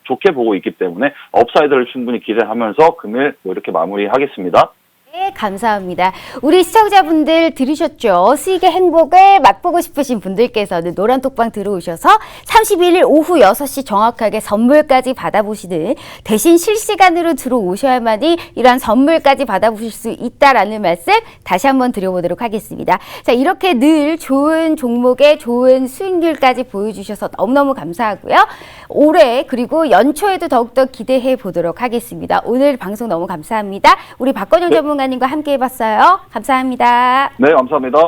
좋게 보고 있기 때문에 업사이드를 충분히 기대하면서 금일 이렇게 마무리하겠습니다. 네, 감사합니다. 우리 시청자분들 들으셨죠? 수익의 행복을 맛보고 싶으신 분들께서는 노란톡방 들어오셔서 31일 오후 6시 정확하게 선물까지 받아보시는, 대신 실시간으로 들어오셔야만이 이러한 선물까지 받아보실 수 있다라는 말씀 다시 한번 드려보도록 하겠습니다. 자, 이렇게 늘 좋은 종목에 좋은 수익률까지 보여주셔서 너무너무 감사하고요. 올해 그리고 연초에도 더욱더 기대해 보도록 하겠습니다. 오늘 방송 너무 감사합니다. 우리 박건영 전문가님과 함께 해봤어요. 감사합니다. 네, 감사합니다.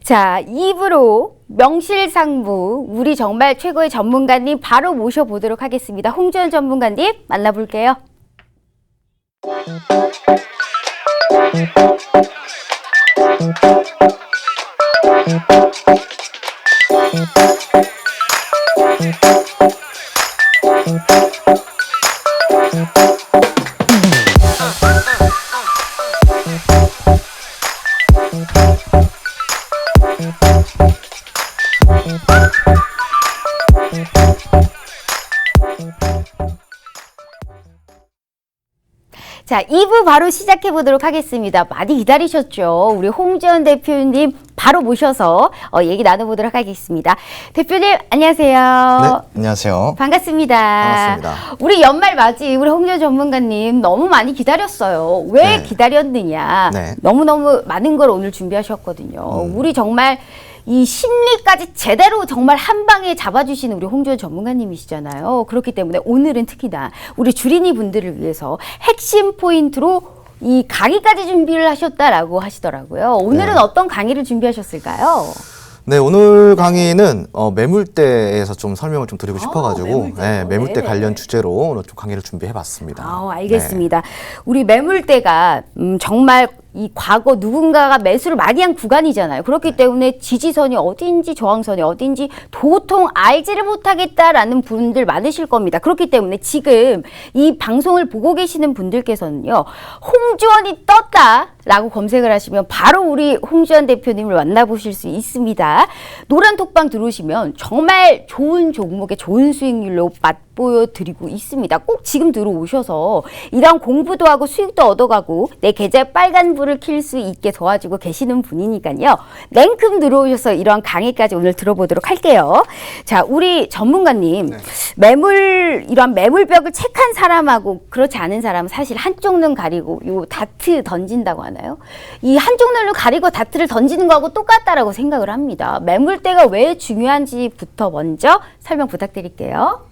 자, 2부로 명실상부 우리 정말 최고의 전문가님 바로 모셔보도록 하겠습니다. 홍주연 전문가님 만나볼게요. 자, 2부 바로 시작해 보도록 하겠습니다. 많이 기다리셨죠? 우리 홍주연 대표님 바로 모셔서 얘기 나눠보도록 하겠습니다. 대표님 안녕하세요. 네, 안녕하세요. 반갑습니다. 반갑습니다. 우리 연말 맞이 우리 홍주연 전문가님 너무 많이 기다렸어요. 왜 네. 기다렸느냐? 네. 너무너무 많은 걸 오늘 준비하셨거든요. 우리 정말 이 심리까지 제대로 정말 한 방에 잡아주시는 우리 홍주연 전문가님이시잖아요. 그렇기 때문에 오늘은 특히나 우리 주린이 분들을 위해서 핵심 포인트로 이 강의까지 준비를 하셨다라고 하시더라고요. 오늘은 네. 어떤 강의를 준비하셨을까요? 네, 오늘 강의는 매물대에서 좀 설명을 좀 드리고 싶어가지고 매물대요? 네, 매물대 네네. 관련 주제로 오늘 좀 강의를 준비해봤습니다. 알겠습니다. 우리 매물대가 정말 이 과거 누군가가 매수를 많이 한 구간이잖아요. 그렇기 때문에 지지선이 어딘지 저항선이 어딘지 도통 알지를 못하겠다라는 분들 많으실 겁니다. 그렇기 때문에 지금 이 방송을 보고 계시는 분들께서는요, 홍주연이 떴다라고 검색을 하시면 바로 우리 홍주연 대표님을 만나보실 수 있습니다. 노란톡방 들어오시면 정말 좋은 종목에 좋은 수익률로 맛보여드리고 있습니다. 꼭 지금 들어오셔서 이런 공부도 하고 수익도 얻어가고 내 계좌에 빨간 불을 킬 수 있게 도와주고 계시는 분이니까요. 냉큼 들어오셔서 이런 강의까지 오늘 들어보도록 할게요. 자, 우리 전문가님, 네. 이런 매물벽을 체크한 사람하고 그렇지 않은 사람은 사실 한쪽 눈 가리고 요 다트 던진다고 하나요? 이 한쪽 눈을 가리고 다트를 던지는 거하고 똑같다라고 생각을 합니다. 매물대가 왜 중요한지부터 먼저 설명 부탁드릴게요.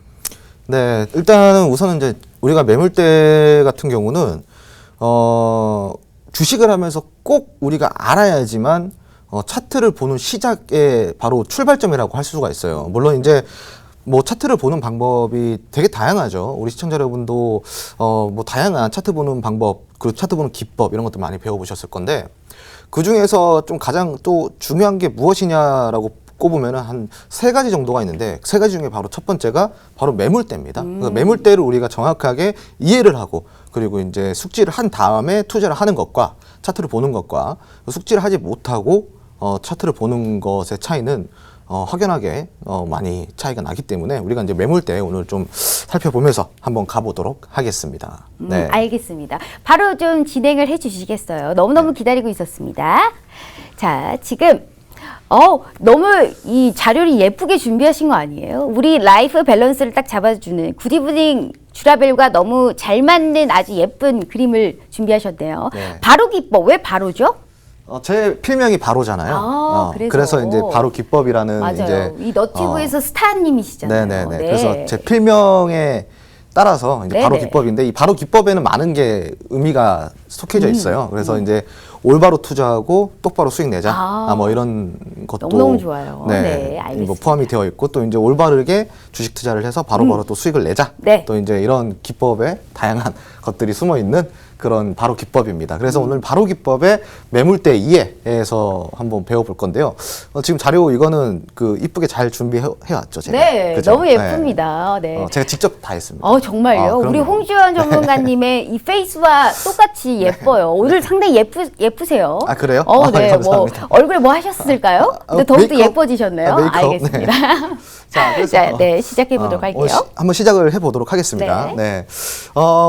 네, 일단은 우선은 이제 우리가 매물대 같은 경우는 주식을 하면서 꼭 우리가 알아야지만 차트를 보는 시작의 바로 출발점이라고 할 수가 있어요. 물론 이제 뭐 차트를 보는 방법이 되게 다양하죠. 우리 시청자 여러분도 뭐 다양한 차트 보는 방법, 그리고 차트 보는 기법 이런 것도 많이 배워보셨을 건데, 그 중에서 좀 가장 또 중요한 게 무엇이냐라고 꼽으면은 한 3가지 정도가 있는데, 3가지 중에 바로 첫 번째가 바로 매물대입니다. 그래서 매물대를 우리가 정확하게 이해를 하고, 그리고 이제 숙지를 한 다음에 투자를 하는 것과 차트를 보는 것과 숙지를 하지 못하고 차트를 보는 것의 차이는 확연하게 많이 차이가 나기 때문에 우리가 이제 매물대 오늘 좀 살펴보면서 한번 가보도록 하겠습니다. 네. 알겠습니다. 바로 좀 진행을 해 주시겠어요? 너무너무 기다리고 있었습니다. 자, 지금 너무 이 자료를 예쁘게 준비하신 거 아니에요? 우리 라이프 밸런스를 딱 잡아주는 굿이브닝 주라벨과 너무 잘 맞는 아주 예쁜 그림을 준비하셨네요. 네. 바로 기법, 왜 바로죠? 제 필명이 바로잖아요. 그래서. 이제 바로 기법이라는 맞아요. 이제 이 너튜브에서 스타님이시잖아요. 네네네. 그래서 제 필명에 따라서 이제 바로 네네. 기법인데 이 바로 기법에는 많은 게 의미가 속해져 있어요. 그래서 이제 올바로 투자하고 똑바로 수익 내자. 뭐 이런 것도 너무너무 좋아요. 네, 네, 알겠습니다. 뭐 포함이 되어 있고 또 이제 올바르게 주식 투자를 해서 바로바로 또 수익을 내자. 네. 또 이제 이런 기법에 다양한 것들이 숨어 있는 그런 바로 기법입니다. 그래서 오늘 바로 기법의 매물대 이해에서 한번 배워볼 건데요. 지금 자료 이거는 그 이쁘게 잘 준비해 왔죠, 제가. 네, 그죠? 너무 예쁩니다. 네. 제가 직접 다 했습니다. 정말요? 그럼요. 우리 홍주연 전문가님의 이 페이스와 똑같이 예뻐요. 오늘 상당히 예쁘세요. 아, 그래요? 네. 감사합니다. 뭐 얼굴에 뭐 하셨을까요? 근데 더욱더 메이크업? 예뻐지셨네요. 메이크업? 알겠습니다. 자, 그래서, 자, 네, 시작해 보도록 할게요. 한번 시작을 해보도록 하겠습니다. 네. 네.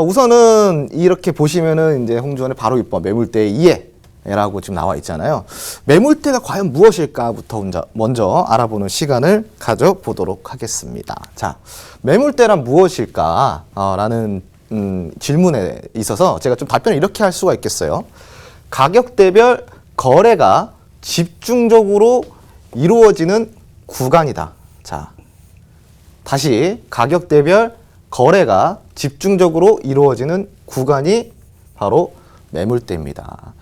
우선은 이렇게 보시면은 이제 홍주원의 바로 기법 매물대 이해라고 지금 나와 있잖아요. 매물대가 과연 무엇일까부터 먼저 알아보는 시간을 가져보도록 하겠습니다. 자, 매물대란 무엇일까? 라는 질문에 있어서 제가 좀 답변을 이렇게 할 수가 있겠어요. 가격대별 거래가 집중적으로 이루어지는 구간이다. 자, 다시 가격대별 거래가 집중적으로 이루어지는 구간이 바로 매물대입니다.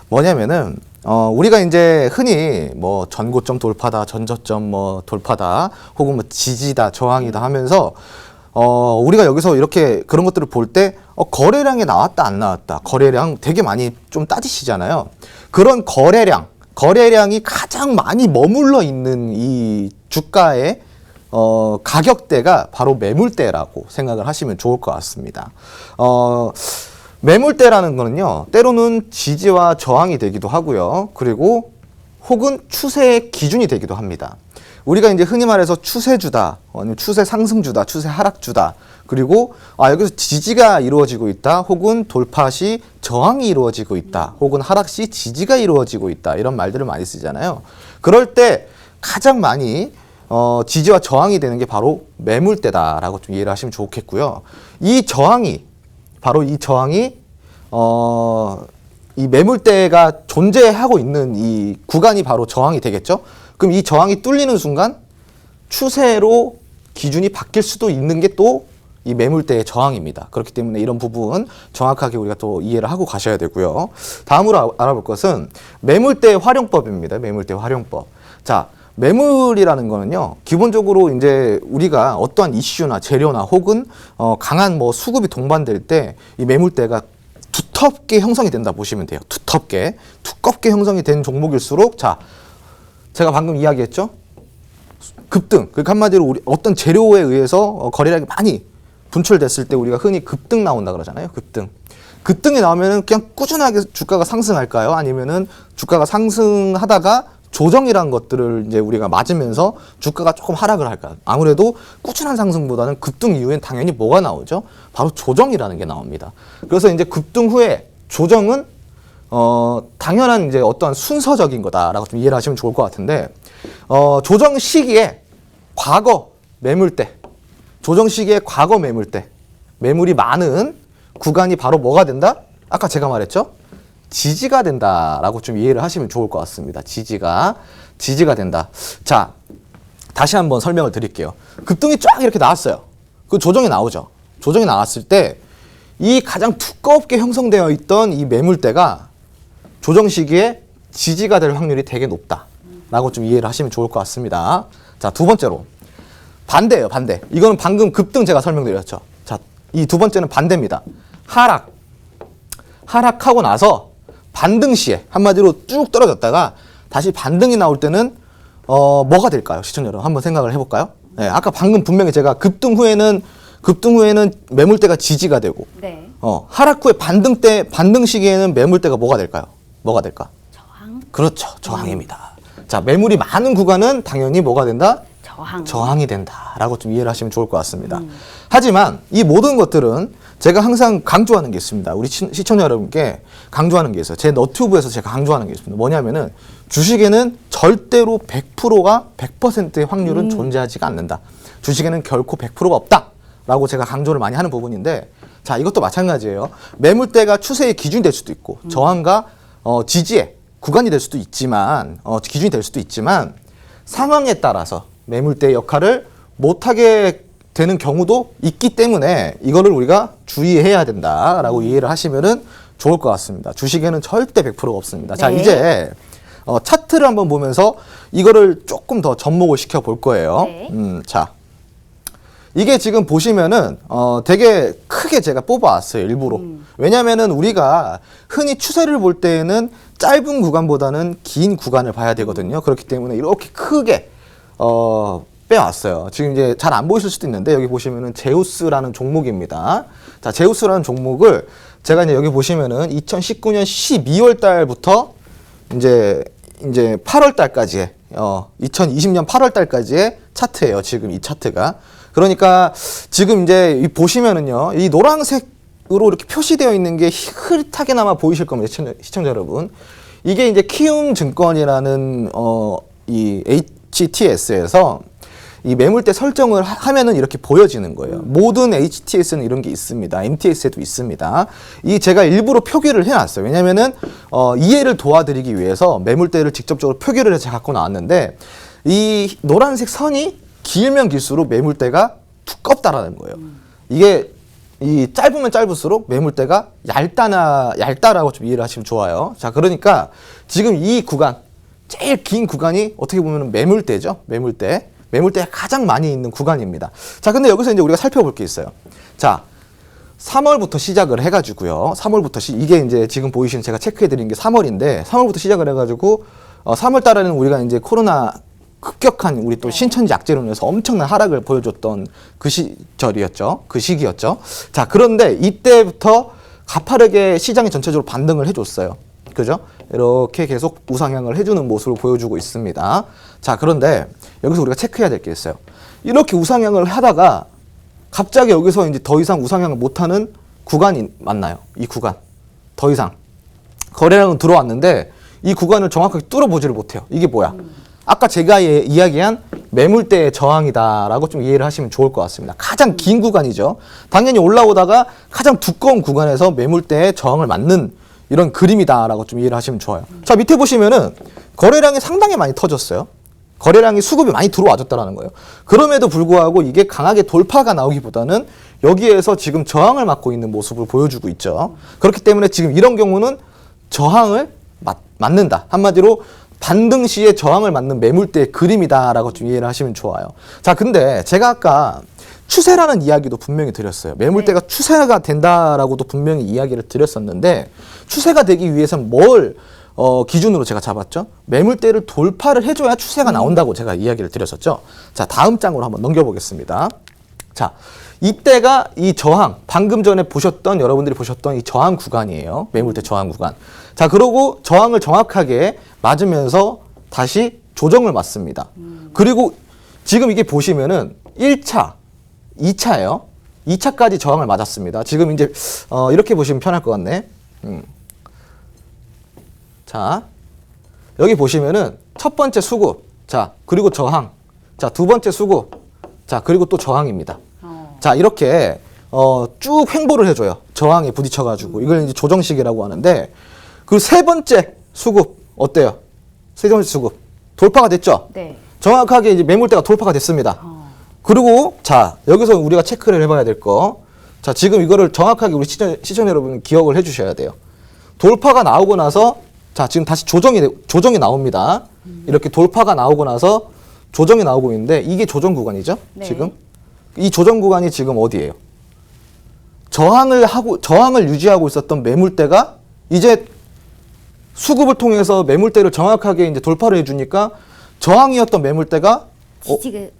뭐냐면은 우리가 이제 흔히 뭐 전고점 돌파다, 전저점 뭐 돌파다, 혹은 뭐 지지다, 저항이다 하면서 우리가 여기서 이렇게 그런 것들을 볼 때 거래량이 나왔다 안 나왔다, 거래량 되게 많이 좀 따지시잖아요. 그런 거래량이 가장 많이 머물러 있는 이 주가의 가격대가 바로 매물대라고 생각을 하시면 좋을 것 같습니다. 매물대라는 거는요, 때로는 지지와 저항이 되기도 하고요. 그리고 혹은 추세의 기준이 되기도 합니다. 우리가 이제 흔히 말해서 추세주다, 아니면 추세 상승주다, 추세 하락주다, 그리고 여기서 지지가 이루어지고 있다, 혹은 돌파 시 저항이 이루어지고 있다, 혹은 하락 시 지지가 이루어지고 있다, 이런 말들을 많이 쓰잖아요. 그럴 때 가장 많이 지지와 저항이 되는 게 바로 매물대다라고 좀 이해를 하시면 좋겠고요. 이 저항이 이 매물대가 존재하고 있는 이 구간이 바로 저항이 되겠죠. 그럼 이 저항이 뚫리는 순간 추세로 기준이 바뀔 수도 있는 게 또 이 매물대의 저항입니다. 그렇기 때문에 이런 부분 정확하게 우리가 또 이해를 하고 가셔야 되고요. 다음으로 알아볼 것은 매물대 활용법입니다. 매물대 활용법. 자, 매물이라는 거는요, 기본적으로 이제 우리가 어떠한 이슈나 재료나 혹은 강한 뭐 수급이 동반될 때 이 매물대가 두텁게 형성이 된다 보시면 돼요. 두껍게 형성이 된 종목일수록, 자, 제가 방금 이야기했죠? 급등. 그러니까 한마디로 우리 어떤 재료에 의해서 거래량이 많이 분출됐을 때 우리가 흔히 급등 나온다 그러잖아요. 급등이 나오면은 그냥 꾸준하게 주가가 상승할까요? 아니면은 주가가 상승하다가 조정이란 것들을 이제 우리가 맞으면서 주가가 조금 하락을 할까요? 아무래도 꾸준한 상승보다는 급등 이후엔 당연히 뭐가 나오죠? 바로 조정이라는 게 나옵니다. 그래서 이제 급등 후에 조정은 당연한 이제 어떠한 순서적인 거다라고 좀 이해를 하시면 좋을 것 같은데, 조정 시기에 과거 매물대, 매물이 많은 구간이 바로 뭐가 된다? 아까 제가 말했죠? 지지가 된다라고 좀 이해를 하시면 좋을 것 같습니다. 지지가 된다. 자, 다시 한번 설명을 드릴게요. 급등이 쫙 이렇게 나왔어요. 그 조정이 나오죠. 조정이 나왔을 때 이 가장 두껍게 형성되어 있던 이 매물대가 조정 시기에 지지가 될 확률이 되게 높다라고 좀 이해를 하시면 좋을 것 같습니다. 자, 두 번째로 반대예요, 반대. 이거는 방금 급등 제가 설명드렸죠. 자, 이 두 번째는 반대입니다. 하락하고 나서 반등 시에 한마디로 쭉 떨어졌다가 다시 반등이 나올 때는 뭐가 될까요? 시청자 여러분 한번 생각을 해볼까요? 네, 아까 방금 분명히 제가 급등 후에는 매물대가 지지가 되고, 네. 하락 후에 반등 시기에는 매물대가 뭐가 될까요? 뭐가 될까? 저항. 그렇죠, 저항입니다. 자, 매물이 많은 구간은 당연히 뭐가 된다? 저항이 된다라고 좀 이해를 하시면 좋을 것 같습니다. 하지만 이 모든 것들은 제가 항상 강조하는 게 있습니다. 우리 시청자 여러분께 강조하는 게 있어요. 제 너튜브에서 제가 강조하는 게 있습니다. 뭐냐면은 주식에는 절대로 100%가 100%의 확률은 존재하지가 않는다. 주식에는 결코 100%가 없다라고 제가 강조를 많이 하는 부분인데, 자, 이것도 마찬가지예요. 매물대가 추세의 기준이 될 수도 있고 저항과 지지의 구간이 될 수도 있지만 기준이 될 수도 있지만 상황에 따라서 매물대의 역할을 못하게 되는 경우도 있기 때문에 이거를 우리가 주의해야 된다라고 이해를 하시면은 좋을 것 같습니다. 주식에는 절대 100%가 없습니다. 자, 네. 이제 차트를 한번 보면서 이거를 조금 더 접목을 시켜 볼 거예요. 네. 자, 이게 지금 보시면은 되게 크게 제가 뽑아왔어요, 일부러. 왜냐면은 우리가 흔히 추세를 볼 때에는 짧은 구간보다는 긴 구간을 봐야 되거든요. 그렇기 때문에 이렇게 크게 빼왔어요. 지금 이제 잘 안 보이실 수도 있는데 여기 보시면은 제우스라는 종목입니다. 자, 제우스라는 종목을 제가 이제 여기 보시면은 2019년 12월 달부터 이제 8월 달까지의 2020년 8월 달까지의 차트예요. 지금 이 차트가. 그러니까 지금 이제 이 보시면은요. 이 노란색으로 이렇게 표시되어 있는 게 흐릿하게나마 보이실 겁니다. 시청자 여러분. 이게 이제 키움 증권이라는 이 HTS에서 이 매물대 설정을 하면은 이렇게 보여지는 거예요. 모든 HTS는 이런 게 있습니다. MTS에도 있습니다. 이 제가 일부러 표기를 해놨어요. 왜냐면은 이해를 도와드리기 위해서 매물대를 직접적으로 표기를 해서 갖고 나왔는데 이 노란색 선이 길면 길수록 매물대가 두껍다라는 거예요. 이게 이 짧으면 짧을수록 매물대가 얇다라고 좀 이해를 하시면 좋아요. 자, 그러니까 지금 이 구간 제일 긴 구간이 어떻게 보면 매물대죠. 매물대가 가장 많이 있는 구간입니다. 자, 근데 여기서 이제 우리가 살펴볼 게 있어요. 자, 3월부터 시작을 해가지고요. 3월부터 이게 이제 지금 보이시는 제가 체크해드린 게 3월인데 3월부터 시작을 해가지고 3월 달에는 우리가 이제 코로나 급격한 우리 또 신천지 악재로 인해서 엄청난 하락을 보여줬던 그 시절이었죠. 그 시기였죠. 자, 그런데 이때부터 가파르게 시장이 전체적으로 반등을 해줬어요. 그죠? 이렇게 계속 우상향을 해주는 모습을 보여주고 있습니다. 자, 그런데 여기서 우리가 체크해야 될 게 있어요. 이렇게 우상향을 하다가 갑자기 여기서 이제 더 이상 우상향을 못하는 구간이 맞나요? 이 구간. 더 이상. 거래량은 들어왔는데 이 구간을 정확하게 뚫어보지를 못해요. 이게 뭐야? 아까 제가 이야기한 매물대의 저항이다라고 좀 이해를 하시면 좋을 것 같습니다. 가장 긴 구간이죠. 당연히 올라오다가 가장 두꺼운 구간에서 매물대의 저항을 맞는 이런 그림이다라고 좀 이해를 하시면 좋아요. 자, 밑에 보시면은 거래량이 상당히 많이 터졌어요. 거래량이 수급이 많이 들어와줬다라는 거예요. 그럼에도 불구하고 이게 강하게 돌파가 나오기보다는 여기에서 지금 저항을 맞고 있는 모습을 보여주고 있죠. 그렇기 때문에 지금 이런 경우는 저항을 맞는다. 한마디로 반등 시에 저항을 맞는 매물대의 그림이다라고 좀 이해를 하시면 좋아요. 자, 근데 제가 아까 추세라는 이야기도 분명히 드렸어요. 매물대가 추세가 된다라고도 분명히 이야기를 드렸었는데 추세가 되기 위해서는 뭘 기준으로 제가 잡았죠? 매물대를 돌파를 해줘야 추세가 나온다고 제가 이야기를 드렸었죠. 자, 다음 장으로 한번 넘겨보겠습니다. 자, 이때가 이 저항, 방금 전에 여러분들이 보셨던 이 저항 구간이에요. 매물대 저항 구간. 자, 그러고 저항을 정확하게 맞으면서 다시 조정을 맞습니다. 그리고 지금 이게 보시면은 1차, 2차예요. 2차까지 저항을 맞았습니다. 지금 이제 이렇게 보시면 편할 것 같네. 자, 여기 보시면은 첫 번째 수급, 자, 그리고 저항, 자, 두 번째 수급, 자, 그리고 또 저항입니다. 자, 이렇게 쭉 횡보를 해줘요. 저항에 부딪혀가지고 이걸 이제 조정식이라고 하는데 그 세 번째 수급 어때요? 세 번째 수급 돌파가 됐죠? 네. 정확하게 이제 매물대가 돌파가 됐습니다. 그리고 자, 여기서 우리가 체크를 해봐야 될 거. 자, 지금 이거를 정확하게 우리 시청자 여러분 기억을 해주셔야 돼요. 돌파가 나오고 나서 자, 지금 다시 조정이 나옵니다. 이렇게 돌파가 나오고 나서 조정이 나오고 있는데 이게 조정 구간이죠? 네. 지금 이 조정 구간이 지금 어디예요? 저항을 유지하고 있었던 매물대가 이제 수급을 통해서 매물대를 정확하게 이제 돌파를 해주니까 저항이었던 매물대가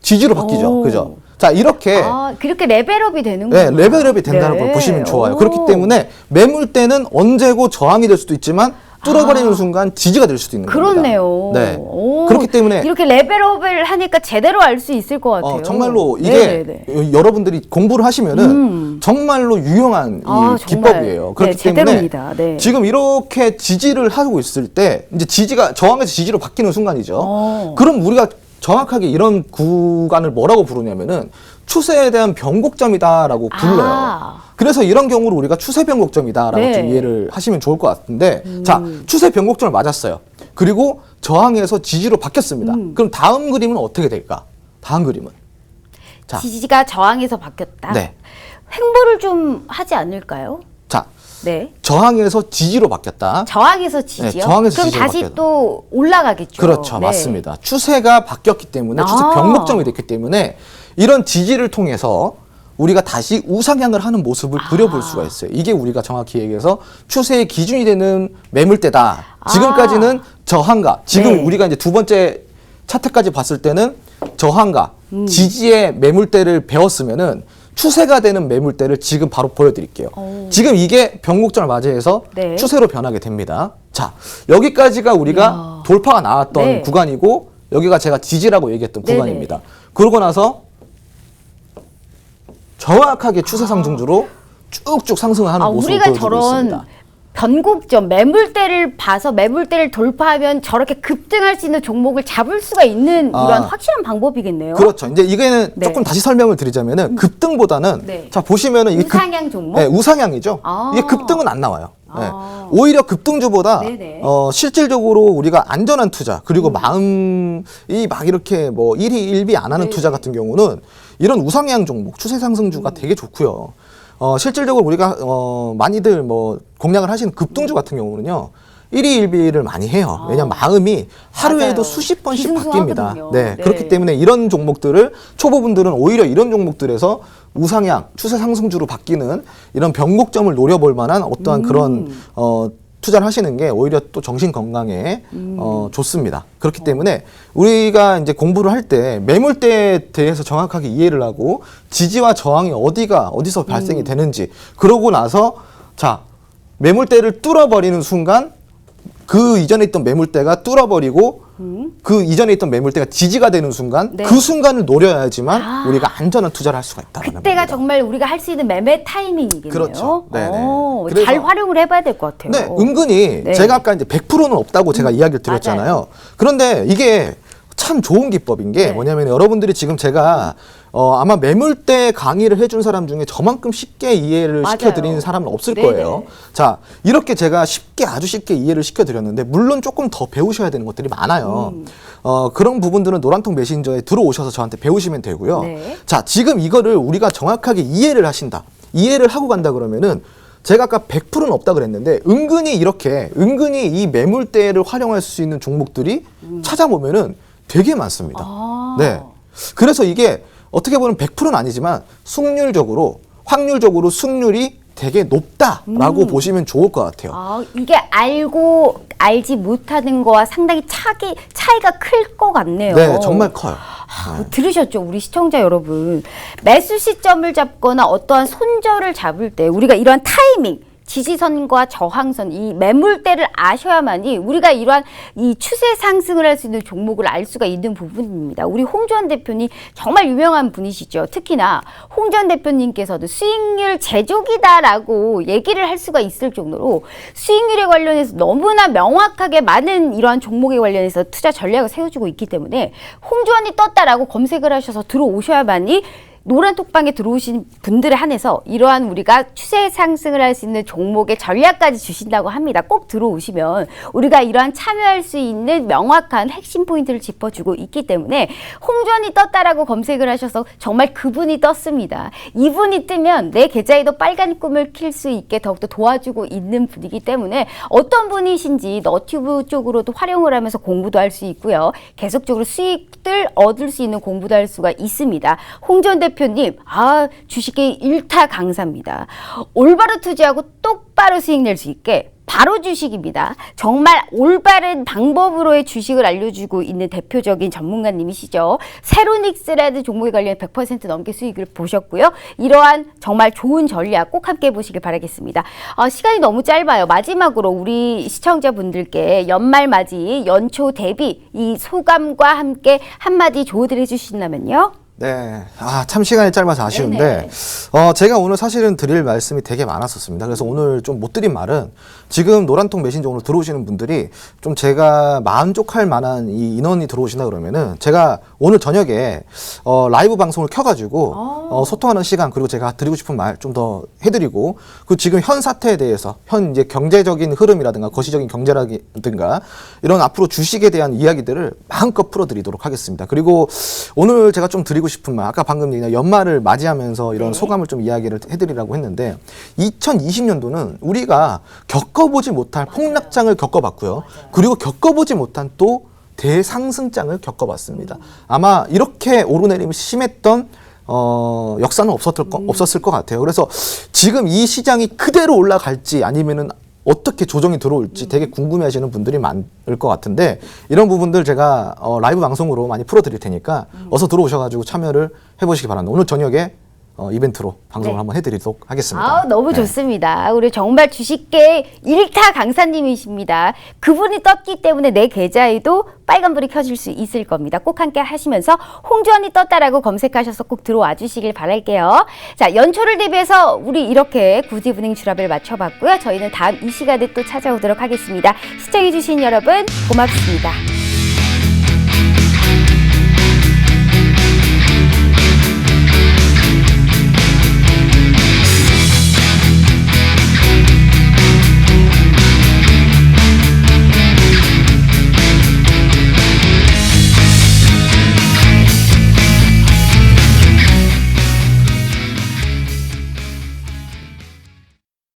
지지로 바뀌죠. 그죠? 자, 이렇게 그렇게 레벨업이 되는구나. 네, 레벨업이 된다는 걸 보시면 좋아요. 그렇기 때문에 매물대는 언제고 저항이 될 수도 있지만 뚫어버리는 순간 지지가 될 수도 있는 그렇네요. 겁니다. 네. 오, 그렇기 때문에 이렇게 레벨업을 하니까 제대로 알 수 있을 것 같아요. 정말로 이게 여러분들이 공부를 하시면은 정말로 유용한 정말. 기법이에요. 그렇기 때문에 제대로입니다. 네. 지금 이렇게 지지를 하고 있을 때 이제 지지가 저항에서 지지로 바뀌는 순간이죠. 그럼 우리가 정확하게 이런 구간을 뭐라고 부르냐면은 추세에 대한 변곡점이다라고 불러요. 그래서 이런 경우를 우리가 추세 변곡점이다라고 네. 좀 이해를 하시면 좋을 것 같은데 자, 추세 변곡점을 맞았어요. 그리고 저항에서 지지로 바뀌었습니다. 그럼 다음 그림은 어떻게 될까? 다음 그림은 자. 지지가 저항에서 바뀌었다. 네. 횡보를 좀 하지 않을까요? 자, 네. 저항에서 지지로 바뀌었다. 저항에서 지지요? 네, 저항에서 그럼 지지로 다시 바뀌었다. 또 올라가겠죠. 그렇죠. 네. 맞습니다. 추세가 바뀌었기 때문에 추세 아. 변곡점이 됐기 때문에 이런 지지를 통해서 우리가 다시 우상향을 하는 모습을 그려볼 수가 있어요. 이게 우리가 정확히 얘기해서 추세의 기준이 되는 매물대다. 지금까지는 저항가. 지금 네. 우리가 이제 두 번째 차트까지 봤을 때는 저항가, 지지의 매물대를 배웠으면은 추세가 되는 매물대를 지금 바로 보여드릴게요. 지금 이게 변곡점을 맞이해서 네. 추세로 변하게 됩니다. 자, 여기까지가 우리가 이야. 돌파가 나왔던 네. 구간이고 여기가 제가 지지라고 얘기했던 네네. 구간입니다. 그러고 나서 정확하게 추세 상승주로 쭉쭉 상승을 하는 모습을 우리가 보여주고 있습니다. 저런 변곡점, 매물대를 봐서 매물대를 돌파하면 저렇게 급등할 수 있는 종목을 잡을 수가 있는 이런 확실한 방법이겠네요. 그렇죠. 이제 이게는 네. 조금 다시 설명을 드리자면은 급등보다는 네. 자 보시면은 이게 우상향 종목? 네, 우상향이죠. 아. 이게 급등은 안 나와요. 네. 아. 오히려 급등주보다 네네. 실질적으로 우리가 안전한 투자 그리고 마음이 막 이렇게 뭐 일희일비 안 하는 네. 투자 같은 경우는 이런 우상향 종목, 추세 상승주가 되게 좋고요. 실질적으로 우리가 많이들 뭐 공략을 하시는 급등주 같은 경우는요. 일희일비를 많이 해요. 왜냐하면 마음이 하루에도 맞아요. 수십 번씩 기승수하거든요. 바뀝니다. 네, 네. 그렇기 때문에 이런 종목들을 초보분들은 오히려 이런 종목들에서 우상향, 추세 상승주로 바뀌는 이런 변곡점을 노려볼 만한 어떠한 그런 투자를 하시는 게 오히려 또 정신 건강에 좋습니다. 그렇기 때문에 우리가 이제 공부를 할 때 매물대에 대해서 정확하게 이해를 하고 지지와 저항이 어디서 발생이 되는지 그러고 나서 자 매물대를 뚫어버리는 순간 그 이전에 있던 매물대가 뚫어버리고 그 이전에 있던 매물대가 지지가 되는 순간 네. 그 순간을 노려야지만 우리가 안전한 투자를 할 수가 있다는 그때가 겁니다. 정말 우리가 할 수 있는 매매 타이밍이겠네요. 그렇죠. 네네. 잘 그래서- 활용을 해봐야 될 것 같아요. 네, 은근히 네. 제가 아까 이제 100%는 없다고 제가 이야기를 드렸잖아요. 맞아요. 그런데 이게 참 좋은 기법인 게 네. 뭐냐면 여러분들이 지금 제가 아마 매물대 강의를 해준 사람 중에 저만큼 쉽게 이해를 맞아요. 시켜드리는 사람은 없을 네네. 거예요. 자, 이렇게 제가 아주 쉽게 이해를 시켜드렸는데 물론 조금 더 배우셔야 되는 것들이 많아요. 그런 부분들은 노란통 메신저에 들어오셔서 저한테 배우시면 되고요. 네. 자, 지금 이거를 우리가 정확하게 이해를 하신다. 이해를 하고 간다 그러면은 제가 아까 100%는 없다 그랬는데 은근히 이 매물대를 활용할 수 있는 종목들이 찾아보면은 되게 많습니다. 아. 네. 그래서 이게 어떻게 보면 100%는 아니지만 확률적으로 승률이 되게 높다라고 보시면 좋을 것 같아요. 이게 알지 못하는 거와 상당히 차이가 클 것 같네요. 네, 정말 커요. 들으셨죠? 우리 시청자 여러분. 매수 시점을 잡거나 어떠한 손절을 잡을 때 우리가 이러한 타이밍, 지지선과 저항선, 이 매물대를 아셔야만이 우리가 이러한 이 추세 상승을 할 수 있는 종목을 알 수가 있는 부분입니다. 우리 홍주환 대표님 정말 유명한 분이시죠. 특히나 홍주환 대표님께서도 수익률 제조기다라고 얘기를 할 수가 있을 정도로 수익률에 관련해서 너무나 명확하게 많은 이러한 종목에 관련해서 투자 전략을 세워주고 있기 때문에 홍주환이 떴다라고 검색을 하셔서 들어오셔야만이 노란 톡방에 들어오신 분들에 한해서 이러한 우리가 추세 상승을 할 수 있는 종목의 전략까지 주신다고 합니다. 꼭 들어오시면 우리가 이러한 참여할 수 있는 명확한 핵심 포인트를 짚어주고 있기 때문에 홍주환이 떴다라고 검색을 하셔서 정말 그분이 떴습니다. 이분이 뜨면 내 계좌에도 빨간 꿈을 킬 수 있게 더욱더 도와주고 있는 분이기 때문에 어떤 분이신지 너튜브 쪽으로도 활용을 하면서 공부도 할 수 있고요. 계속적으로 수익들 얻을 수 있는 공부도 할 수가 있습니다. 홍주환 대표님, 주식계 일타 강사입니다. 올바로 투자하고 똑바로 수익 낼 수 있게 바로 주식입니다. 정말 올바른 방법으로의 주식을 알려주고 있는 대표적인 전문가님이시죠. 세로닉스라는 종목에 관련 100% 넘게 수익을 보셨고요. 이러한 정말 좋은 전략 꼭 함께 해보시길 바라겠습니다. 시간이 너무 짧아요. 마지막으로 우리 시청자분들께 연말맞이 연초 대비 이 소감과 함께 한마디 조언을 해주신다면요. 네. 참 시간이 짧아서 아쉬운데, 네네. 제가 오늘 사실은 드릴 말씀이 되게 많았었습니다. 그래서 오늘 좀 못 드린 말은 지금 노란통 메신저 오늘 들어오시는 분들이 좀 제가 만족할 만한 이 인원이 들어오신다 그러면은 제가 오늘 저녁에 라이브 방송을 켜가지고 소통하는 시간 그리고 제가 드리고 싶은 말 좀 더 해드리고 그 지금 현 사태에 대해서 현 이제 경제적인 흐름이라든가 거시적인 경제라든가 이런 앞으로 주식에 대한 이야기들을 마음껏 풀어드리도록 하겠습니다. 그리고 오늘 제가 좀 드리고 싶은 말, 아까 방금 얘기한 연말을 맞이하면서 이런 네. 소감을 좀 이야기를 해드리라고 했는데 2020년도는 우리가 겪어보지 못할 폭락장을 겪어봤고요. 그리고 겪어보지 못한 또 대상승장을 겪어봤습니다. 아마 이렇게 오르내림이 심했던 역사는 없었을 것 같아요. 그래서 지금 이 시장이 그대로 올라갈지 아니면은 어떻게 조정이 들어올지 되게 궁금해하시는 분들이 많을 것 같은데 이런 부분들 제가 라이브 방송으로 많이 풀어드릴 테니까 어서 들어오셔가지고 참여를 해보시기 바랍니다. 오늘 저녁에 이벤트로 방송을 네. 한번 해드리도록 하겠습니다. 너무 네. 좋습니다. 우리 정말 주식계 1타 강사님이십니다. 그분이 떴기 때문에 내 계좌에도 빨간불이 켜질 수 있을 겁니다. 꼭 함께 하시면서 홍주언니 떴다라고 검색하셔서 꼭 들어와 주시길 바랄게요. 자, 연초를 대비해서 우리 이렇게 구디브닝 주랍을 맞춰봤고요. 저희는 다음 이 시간에 또 찾아오도록 하겠습니다. 시청해주신 여러분 고맙습니다.